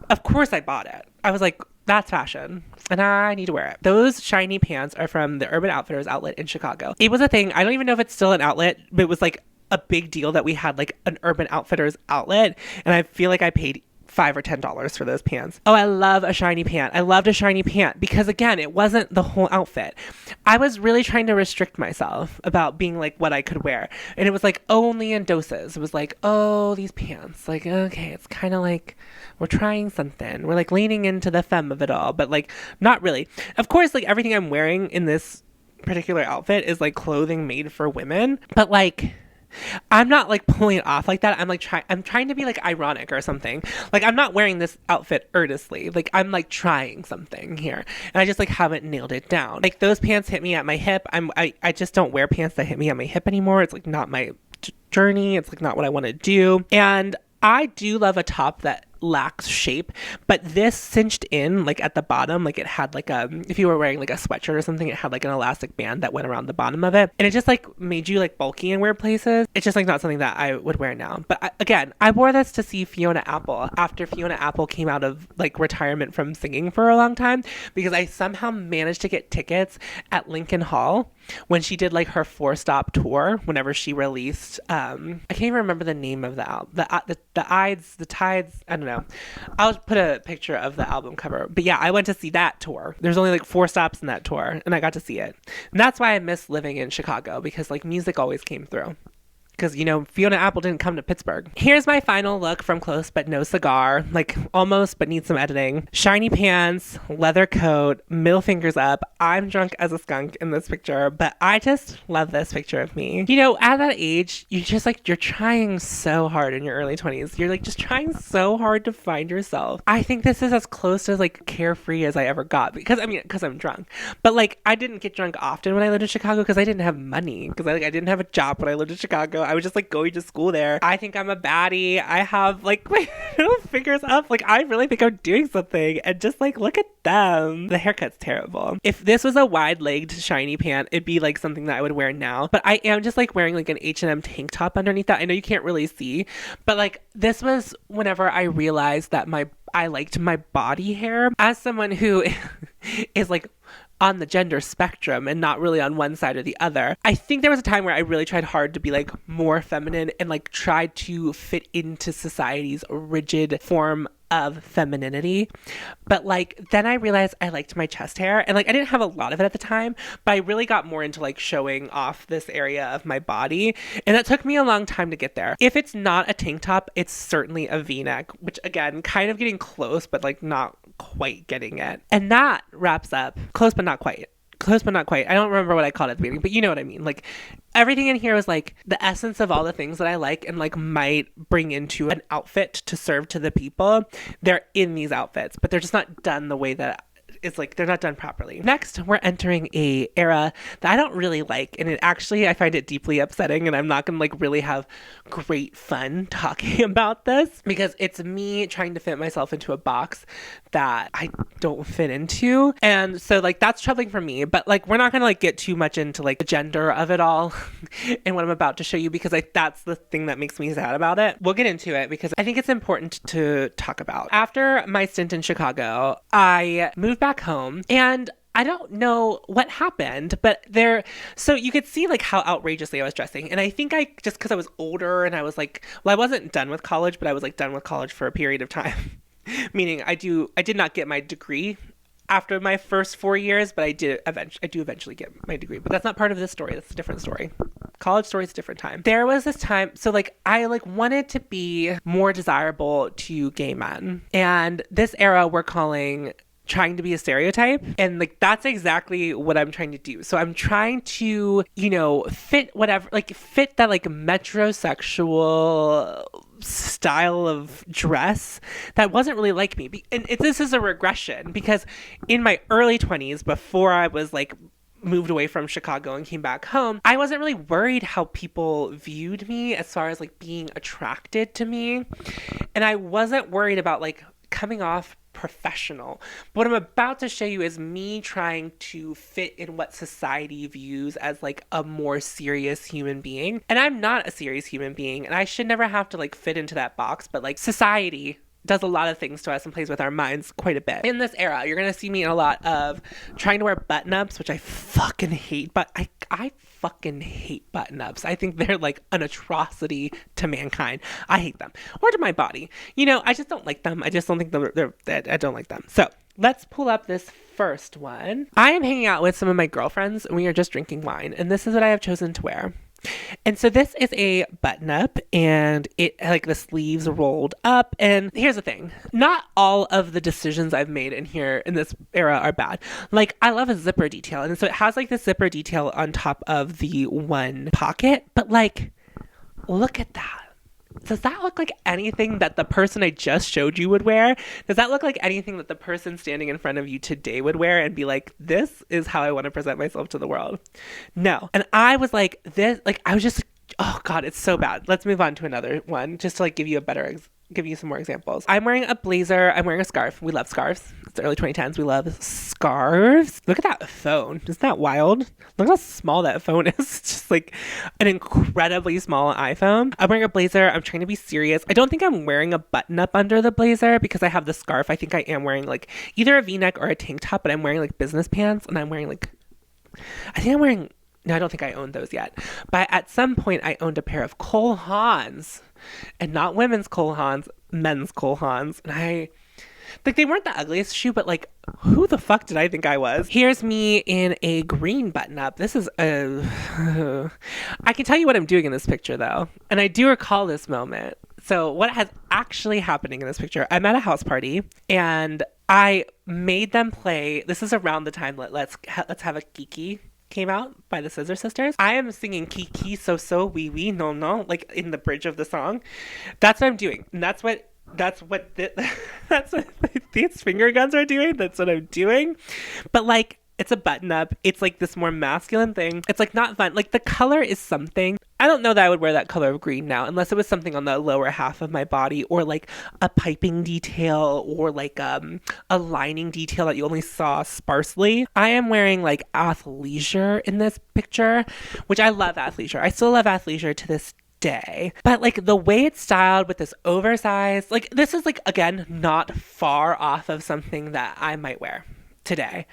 Of course I bought it. I was like, that's fashion and I need to wear it. Those shiny pants are from the Urban Outfitters outlet in Chicago. It was a thing. I don't even know if it's still an outlet, but it was like a big deal that we had like an Urban Outfitters outlet. And I feel like I paid $5 or $10 for those pants. Oh, I love a shiny pant. I loved a shiny pant because again, it wasn't the whole outfit. I was really trying to restrict myself about being like what I could wear. And it was like only in doses. It was like, oh, these pants. Like, okay, it's kind of like we're trying something. We're like leaning into the femme of it all, but like not really. Of course, like everything I'm wearing in this particular outfit is like clothing made for women, but like I'm not like pulling it off like that. I'm trying to be like ironic or something. Like I'm not wearing this outfit earnestly. Like I'm like trying something here, and I just like haven't nailed it down. Like those pants hit me at my hip. I just don't wear pants that hit me at my hip anymore. It's like not my journey. It's like not what I want to do. And I do love a top that lacks shape, but this cinched in like at the bottom, like it had like if you were wearing like a sweatshirt or something, it had like an elastic band that went around the bottom of it, and it just like made you like bulky in weird places. It's just like not something that I would wear now. But again, I wore this to see Fiona Apple after Fiona Apple came out of like retirement from singing for a long time, because I somehow managed to get tickets at Lincoln Hall when she did like her 4-stop tour, whenever she released I can't even remember the name of the album, the Tides, I don't know. I'll put a picture of the album cover. But yeah, I went to see that tour. There's only like 4 stops in that tour, and I got to see it. And that's why I miss living in Chicago, because like music always came through. Because, you know, Fiona Apple didn't come to Pittsburgh. Here's my final look from close but no cigar. Like, almost but needs some editing. Shiny pants, leather coat, middle fingers up. I'm drunk as a skunk in this picture, but I just love this picture of me. You know, at that age, you just like, you're trying so hard in your early 20s. You're like just trying so hard to find yourself. I think this is as close to like carefree as I ever got, because I'm drunk. But like, I didn't get drunk often when I lived in Chicago because I didn't have money. Because I didn't have a job when I lived in Chicago. I was just like going to school there. I think I'm a baddie. I have like my middle fingers up. Like I really think I'm doing something. And just like, look at them. The haircut's terrible. If this was a wide-legged shiny pant, it'd be like something that I would wear now. But I am just like wearing like an H&M tank top underneath that. I know you can't really see, but like this was whenever I realized that I liked my body hair. As someone who is like on the gender spectrum and not really on one side or the other, I think there was a time where I really tried hard to be like more feminine and like tried to fit into society's rigid form of femininity. But like then I realized I liked my chest hair, and like I didn't have a lot of it at the time, but I really got more into like showing off this area of my body, and that took me a long time to get there. If it's not a tank top, it's certainly a v-neck, which again, kind of getting close but like not quite getting it. And that wraps up close but not quite. I don't remember what I called it at the beginning, but you know what I mean. Like everything in here was like the essence of all the things that I like and like might bring into an outfit to serve to the people. They're in these outfits, but they're just not done the way that is like, they're not done properly. Next, we're entering a era that I don't really like. And I find it deeply upsetting, and I'm not going to like really have great fun talking about this because it's me trying to fit myself into a box that I don't fit into. And so like, that's troubling for me, but like, we're not going to like get too much into like the gender of it all and what I'm about to show you, because like, that's the thing that makes me sad about it. We'll get into it because I think it's important to talk about. After my stint in Chicago, I moved back home, and I don't know what happened, but so you could see like how outrageously I was dressing. And I think just because I was older and I was like, well, I wasn't done with college, but I was like done with college for a period of time. Meaning I did not get my degree after my first 4 years, but I do eventually get my degree. But that's not part of this story. That's a different story. College story is a different time. There was this time, so like I like wanted to be more desirable to gay men. And this era we're calling trying to be a stereotype. And like, that's exactly what I'm trying to do. So I'm trying to, fit that like metrosexual style of dress that wasn't really like me. And this is a regression because in my early 20s, before I was like moved away from Chicago and came back home, I wasn't really worried how people viewed me as far as like being attracted to me. And I wasn't worried about like coming off professional. What I'm about to show you is me trying to fit in what society views as like a more serious human being. And I'm not a serious human being, and I should never have to like fit into that box, but like society does a lot of things to us and plays with our minds quite a bit. In this era, you're going to see me in a lot of trying to wear button-ups, which I fucking hate, but I fucking hate button-ups. I think they're like an atrocity to mankind. I hate them. Or to my body. I just don't like them. I just don't think I don't like them. So let's pull up this first one. I am hanging out with some of my girlfriends, and we are just drinking wine, and this is what I have chosen to wear. And so this is a button up, and it like the sleeves rolled up. And here's the thing, not all of the decisions I've made in this era are bad. Like, I love a zipper detail, and so it has like this zipper detail on top of the one pocket, but like, look at that. Does that look like anything that the person I just showed you would wear? Does that look like anything that the person standing in front of you today would wear and be like, this is how I want to present myself to the world? No. And I was like, I was just, oh God, it's so bad. Let's move on to another one just to like give you some more examples. I'm wearing a blazer. I'm wearing a scarf. We love scarves. It's the early 2010s. We love scarves. Look at that phone. Isn't that wild? Look how small that phone is. It's just like an incredibly small iPhone. I'm wearing a blazer. I'm trying to be serious. I don't think I'm wearing a button up under the blazer because I have the scarf. I think I am wearing like either a V-neck or a tank top, but I'm wearing like business pants, and I'm wearing like, no, I don't think I owned those yet. But at some point I owned a pair of Cole Haans. And not women's Cole Haans, men's Cole Haans. And they weren't the ugliest shoe, but like, who the fuck did I think I was? Here's me in a green button up. This is I can tell you what I'm doing in this picture though. And I do recall this moment. So what has actually happening in this picture, I'm at a house party and I made them play. This is around the time Let's Have a Kiki came out by the Scissor Sisters. I am singing Kiki so wee wee no no like in the bridge of the song. That's what I'm doing. And that's what these finger guns are doing. That's what I'm doing. But like, it's a button up. It's like this more masculine thing. It's like not fun. Like the color is something. I don't know that I would wear that color of green now unless it was something on the lower half of my body or like a piping detail or like a lining detail that you only saw sparsely. I am wearing like athleisure in this picture, which I love athleisure. I still love athleisure to this day. But like the way it's styled with this oversized, like this is like, again, not far off of something that I might wear today.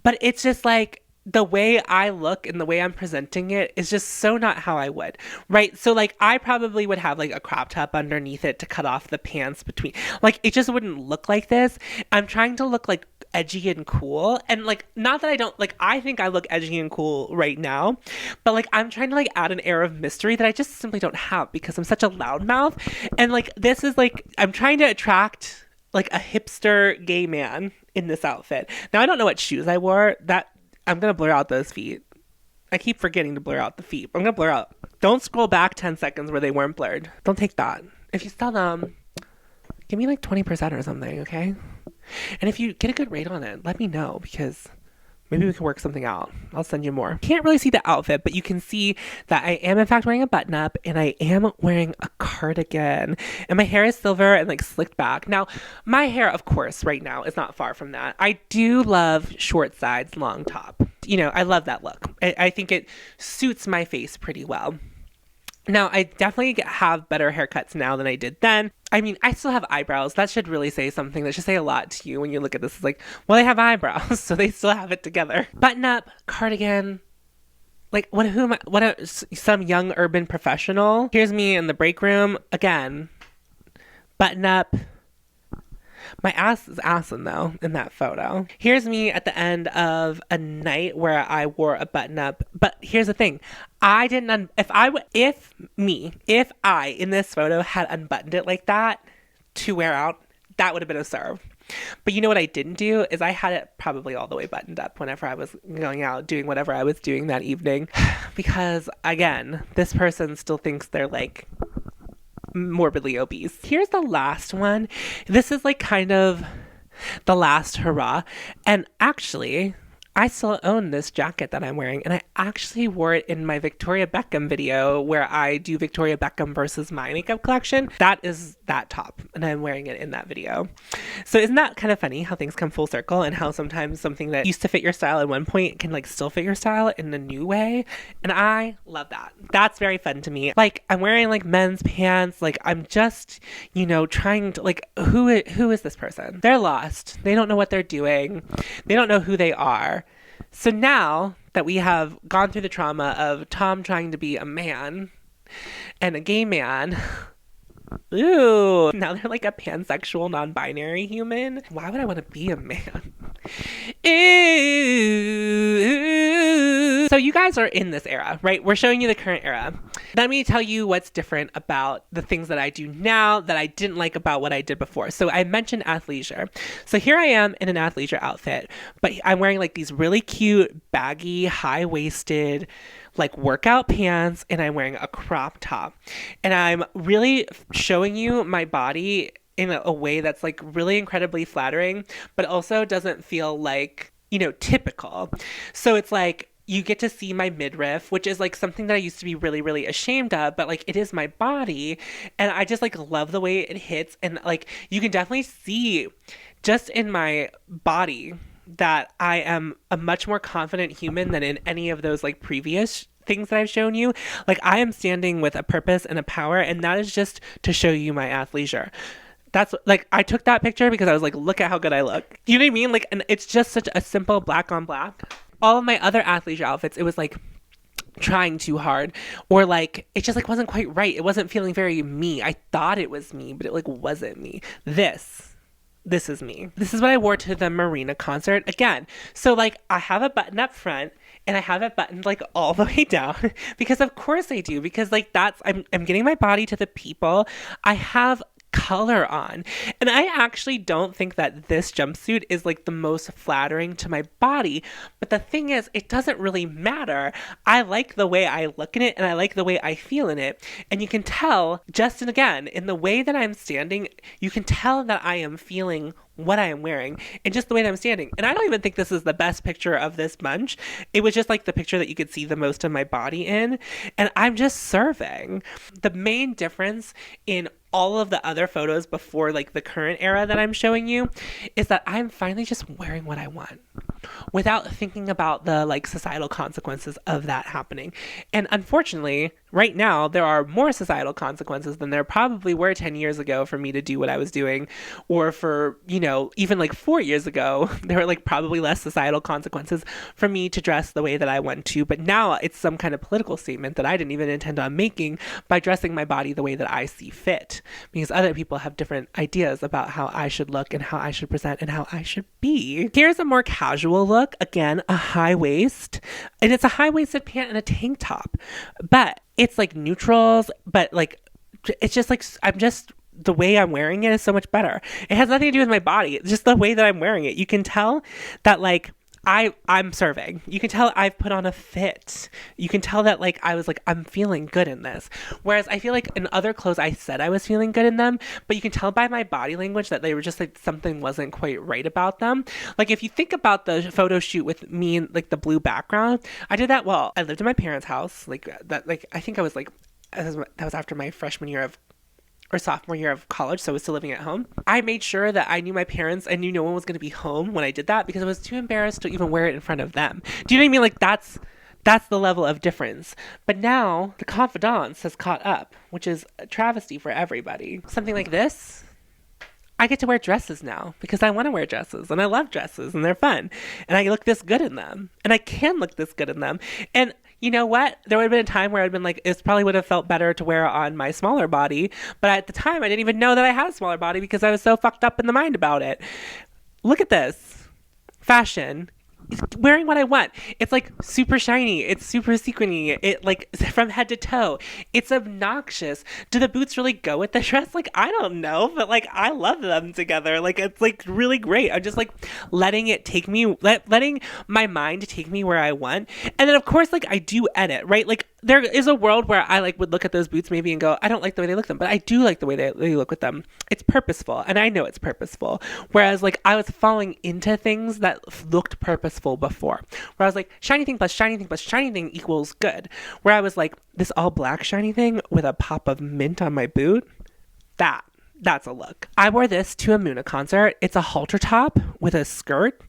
But it's just like, the way I look and the way I'm presenting it is just so not how I would, right? So like, I probably would have like a crop top underneath it to cut off the pants between, like, it just wouldn't look like this. I'm trying to look like edgy and cool, and like, not that I don't, like, I think I look edgy and cool right now, but like, I'm trying to like add an air of mystery that I just simply don't have because I'm such a loudmouth. And like, this is like, I'm trying to attract like a hipster gay man in this outfit. Now, I don't know what shoes I wore. That I'm going to blur out those feet. I keep forgetting to blur out the feet. I'm going to blur out. Don't scroll back 10 seconds where they weren't blurred. Don't take that. If you saw them, give me like 20% or something, okay? And if you get a good rate on it, let me know, because maybe we can work something out. I'll send you more. Can't really see the outfit, but you can see that I am in fact wearing a button up, and I am wearing a cardigan, and my hair is silver and like slicked back. Now, my hair, of course, right now is not far from that. I do love short sides, long top. You know, I love that look. I think it suits my face pretty well. Now, I definitely have better haircuts now than I did then. I mean, I still have eyebrows. That should really say something. That should say a lot to you when you look at this. It's like, well, they have eyebrows, so they still have it together. Button up, cardigan. Like, some young urban professional. Here's me in the break room. Again, button up. My ass is assing though in that photo. Here's me at the end of a night where I wore a button up. But here's the thing. I didn't, if I in this photo had unbuttoned it like that to wear out, that would have been a serve. But you know what I didn't do is I had it probably all the way buttoned up whenever I was going out doing whatever I was doing that evening. Because again, this person still thinks they're like morbidly obese. Here's the last one. This is like kind of the last hurrah. And actually, I still own this jacket that I'm wearing, and I actually wore it in my Victoria Beckham video where I do Victoria Beckham versus my makeup collection. That is that top, and I'm wearing it in that video. So isn't that kind of funny how things come full circle, and how sometimes something that used to fit your style at one point can like still fit your style in a new way? And I love that. That's very fun to me. Like, I'm wearing like men's pants. Like, I'm just, you know, trying to like, who is this person? They're lost. They don't know what they're doing. They don't know who they are. So now that we have gone through the trauma of Tom trying to be a man and a gay man, ooh, now they're like a pansexual, non-binary human. Why would I want to be a man? Ew. So you guys are in this era, right? We're showing you the current era. Let me tell you what's different about the things that I do now that I didn't like about what I did before. So I mentioned athleisure. So here I am in an athleisure outfit, but I'm wearing like these really cute, baggy, high-waisted, like workout pants, and I'm wearing a crop top. And I'm really showing you my body in a way that's like really incredibly flattering, but also doesn't feel like, you know, typical. So it's like, you get to see my midriff, which is like something that I used to be really, really ashamed of, but like it is my body. And I just like love the way it hits. And like, you can definitely see just in my body that I am a much more confident human than in any of those like previous things that I've shown you. Like, I am standing with a purpose and a power, and that is just to show you my athleisure. That's like, I took that picture because I was like, look at how good I look. You know what I mean? Like, and it's just such a simple black on black. All of my other athleisure outfits, it was like trying too hard, or like it just like wasn't quite right. It wasn't feeling very me. I thought it was me, but it like wasn't me. This is me. This is what I wore to the Marina concert again. So like, I have a button up front, and I have it buttoned like all the way down because of course I do, because like I'm getting my body to the people. I have color on, and I actually don't think that this jumpsuit is like the most flattering to my body, but the thing is, it doesn't really matter. I like the way I look in it, and I like the way I feel in it, and you can tell just, and again, in the way that I'm standing, you can tell that I am feeling what I am wearing and just the way that I'm standing. And I don't even think this is the best picture of this bunch. It was just like the picture that you could see the most of my body in, and I'm just serving. The main difference in all of the other photos before like the current era that I'm showing you is that I'm finally just wearing what I want without thinking about the like societal consequences of that happening. And unfortunately, right now, there are more societal consequences than there probably were 10 years ago for me to do what I was doing, or for, you know, even like 4 years ago, there were like probably less societal consequences for me to dress the way that I want to. But now it's some kind of political statement that I didn't even intend on making by dressing my body the way that I see fit, because other people have different ideas about how I should look and how I should present and how I should be. Here's a more casual look. Again, a high waist, and it's a high-waisted pant and a tank top, but it's like neutrals, but like, it's just like, the way I'm wearing it is so much better. It has nothing to do with my body. It's just the way that I'm wearing it. You can tell that like, I'm serving. You can tell I've put on a fit. You can tell that like I was like, I'm feeling good in this. Whereas I feel like in other clothes I said I was feeling good in them, but you can tell by my body language that they were just like something wasn't quite right about them. Like if you think about the photo shoot with me and like the blue background, I did that while I lived in my parents' house. Like that, like I think I was like, that was after my freshman year of or sophomore year of college, so I was still living at home. I made sure that I knew my parents and knew no one was going to be home when I did that because I was too embarrassed to even wear it in front of them. Do you know what I mean? Like that's the level of difference. But now the confidence has caught up, which is a travesty for everybody. Something like this, I get to wear dresses now because I want to wear dresses and I love dresses and they're fun. And I look this good in them and I can look this good in them. And you know what? There would have been a time where I'd been like, it probably would have felt better to wear on my smaller body. But at the time, I didn't even know that I had a smaller body because I was so fucked up in the mind about it. Look at this. Fashion. It's wearing what I want. It's like super shiny. It's super sequiny. It like from head to toe. It's obnoxious. Do the boots really go with the dress? Like, I don't know, but like I love them together. Like it's like really great. I'm just like letting it take me, letting my mind take me where I want. And then of course, like I do edit, right? Like there is a world where I like would look at those boots maybe and go, I don't like the way they look them, but I do like the way they look with them. It's purposeful. And I know it's purposeful. Whereas like I was falling into things that looked purposeful before, where I was like, shiny thing plus shiny thing plus shiny thing equals good. Where I was like, this all black shiny thing with a pop of mint on my boot, that's a look. I wore this to a Muna concert. It's a halter top with a skirt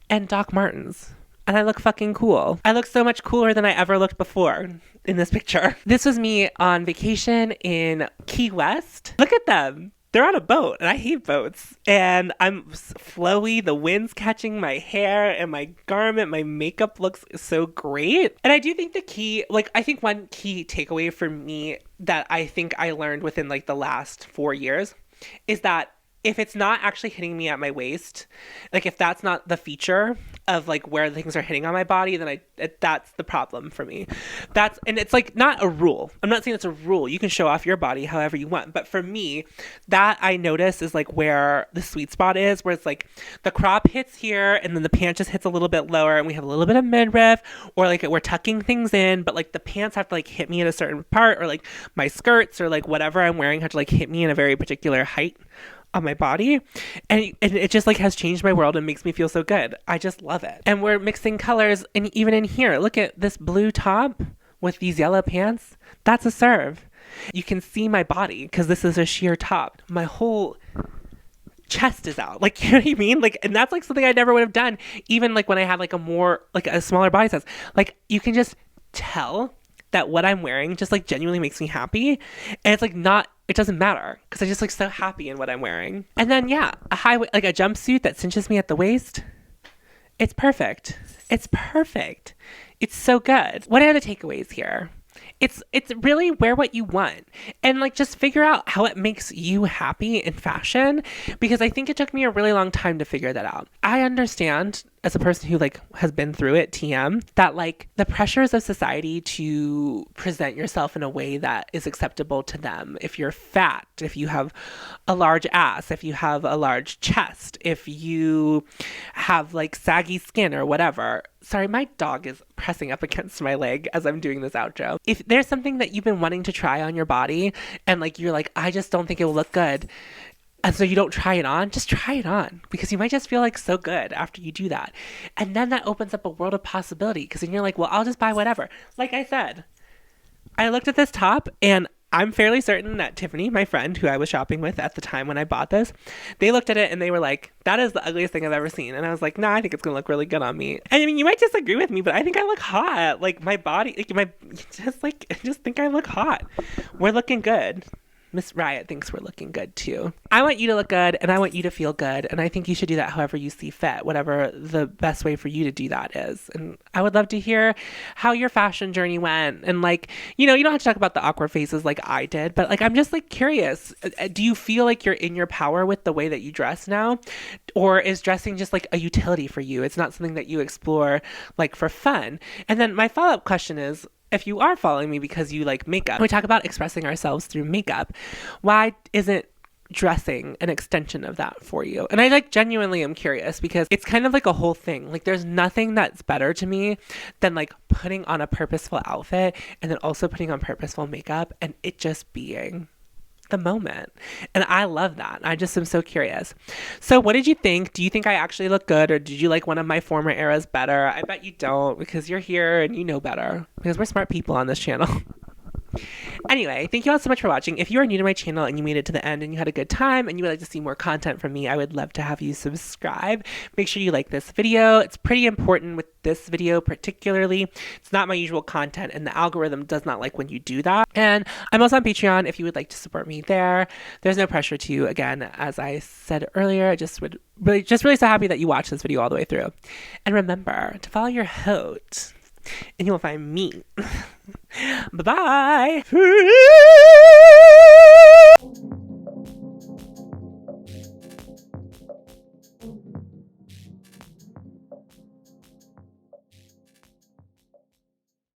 and Doc Martens. And I look fucking cool. I look so much cooler than I ever looked before in this picture. This was me on vacation in Key West. Look at them. They're on a boat and I hate boats. And I'm flowy. The wind's catching my hair and my garment. My makeup looks so great. And I do think the key, like, I think one key takeaway for me that I think I learned within like the last 4 years is that if it's not actually hitting me at my waist, like if that's not the feature of like where things are hitting on my body, then that's the problem for me. And it's like not a rule. I'm not saying it's a rule. You can show off your body however you want. But for me, that I notice is like where the sweet spot is, where it's like the crop hits here and then the pant just hits a little bit lower and we have a little bit of midriff, or like we're tucking things in, but like the pants have to like hit me at a certain part, or like my skirts or like whatever I'm wearing have to like hit me in a very particular height on my body, and it just like has changed my world and makes me feel so good. I just love it. And we're mixing colors, and even in here, look at this blue top with these yellow pants. That's a serve. You can see my body because this is a sheer top. My whole chest is out, like, you know what I mean? Like, and that's like something I never would have done even like when I had like a more like a smaller body size. Like you can just tell that what I'm wearing just like genuinely makes me happy, and it's like not, it doesn't matter because I'm just like so happy in what I'm wearing. And then yeah, like a jumpsuit that cinches me at the waist. It's perfect. It's perfect. It's so good. What are the takeaways here? It's really wear what you want and like just figure out how it makes you happy in fashion, because I think it took me a really long time to figure that out. I understand as a person who like has been through it, TM, that like the pressures of society to present yourself in a way that is acceptable to them. If you're fat, if you have a large ass, if you have a large chest, if you have like saggy skin or whatever. Sorry, my dog is pressing up against my leg as I'm doing this outro. If there's something that you've been wanting to try on your body and like you're like, I just don't think it will look good, and so you don't try it on, just try it on, because you might just feel like so good after you do that. And then that opens up a world of possibility, because then you're like, well, I'll just buy whatever. Like I said, I looked at this top and I'm fairly certain that Tiffany, my friend who I was shopping with at the time when I bought this, they looked at it and they were like, that is the ugliest thing I've ever seen. And I was like, nah, I think it's going to look really good on me. And I mean, you might disagree with me, but I think I look hot. Like my body, just think I look hot. We're looking good. Miss Riot thinks we're looking good too. I want you to look good and I want you to feel good. And I think you should do that however you see fit, whatever the best way for you to do that is. And I would love to hear how your fashion journey went. And like, you know, you don't have to talk about the awkward phases like I did, but like, I'm just like curious. Do you feel like you're in your power with the way that you dress now? Or is dressing just like a utility for you? It's not something that you explore like for fun. And then my follow-up question is, if you are following me because you like makeup, we talk about expressing ourselves through makeup. Why isn't dressing an extension of that for you. And I like genuinely am curious because it's kind of like a whole thing. Like there's nothing that's better to me than like putting on a purposeful outfit and then also putting on purposeful makeup and it just being the moment. And I love that. I just am so curious. So what did you think? Do you think I actually look good, or did you like one of my former eras better? I bet you don't, because you're here and you know better, because we're smart people on this channel. Anyway, thank you all so much for watching. If you are new to my channel and you made it to the end and you had a good time and you would like to see more content from me, I would love to have you subscribe. Make sure you like this video. It's pretty important with this video particularly. It's not my usual content and the algorithm does not like when you do that. And I'm also on Patreon if you would like to support me there. There's no pressure to you. Again, as I said earlier, I just really so happy that you watched this video all the way through. And remember to follow your haute and you will find me. Bye-bye.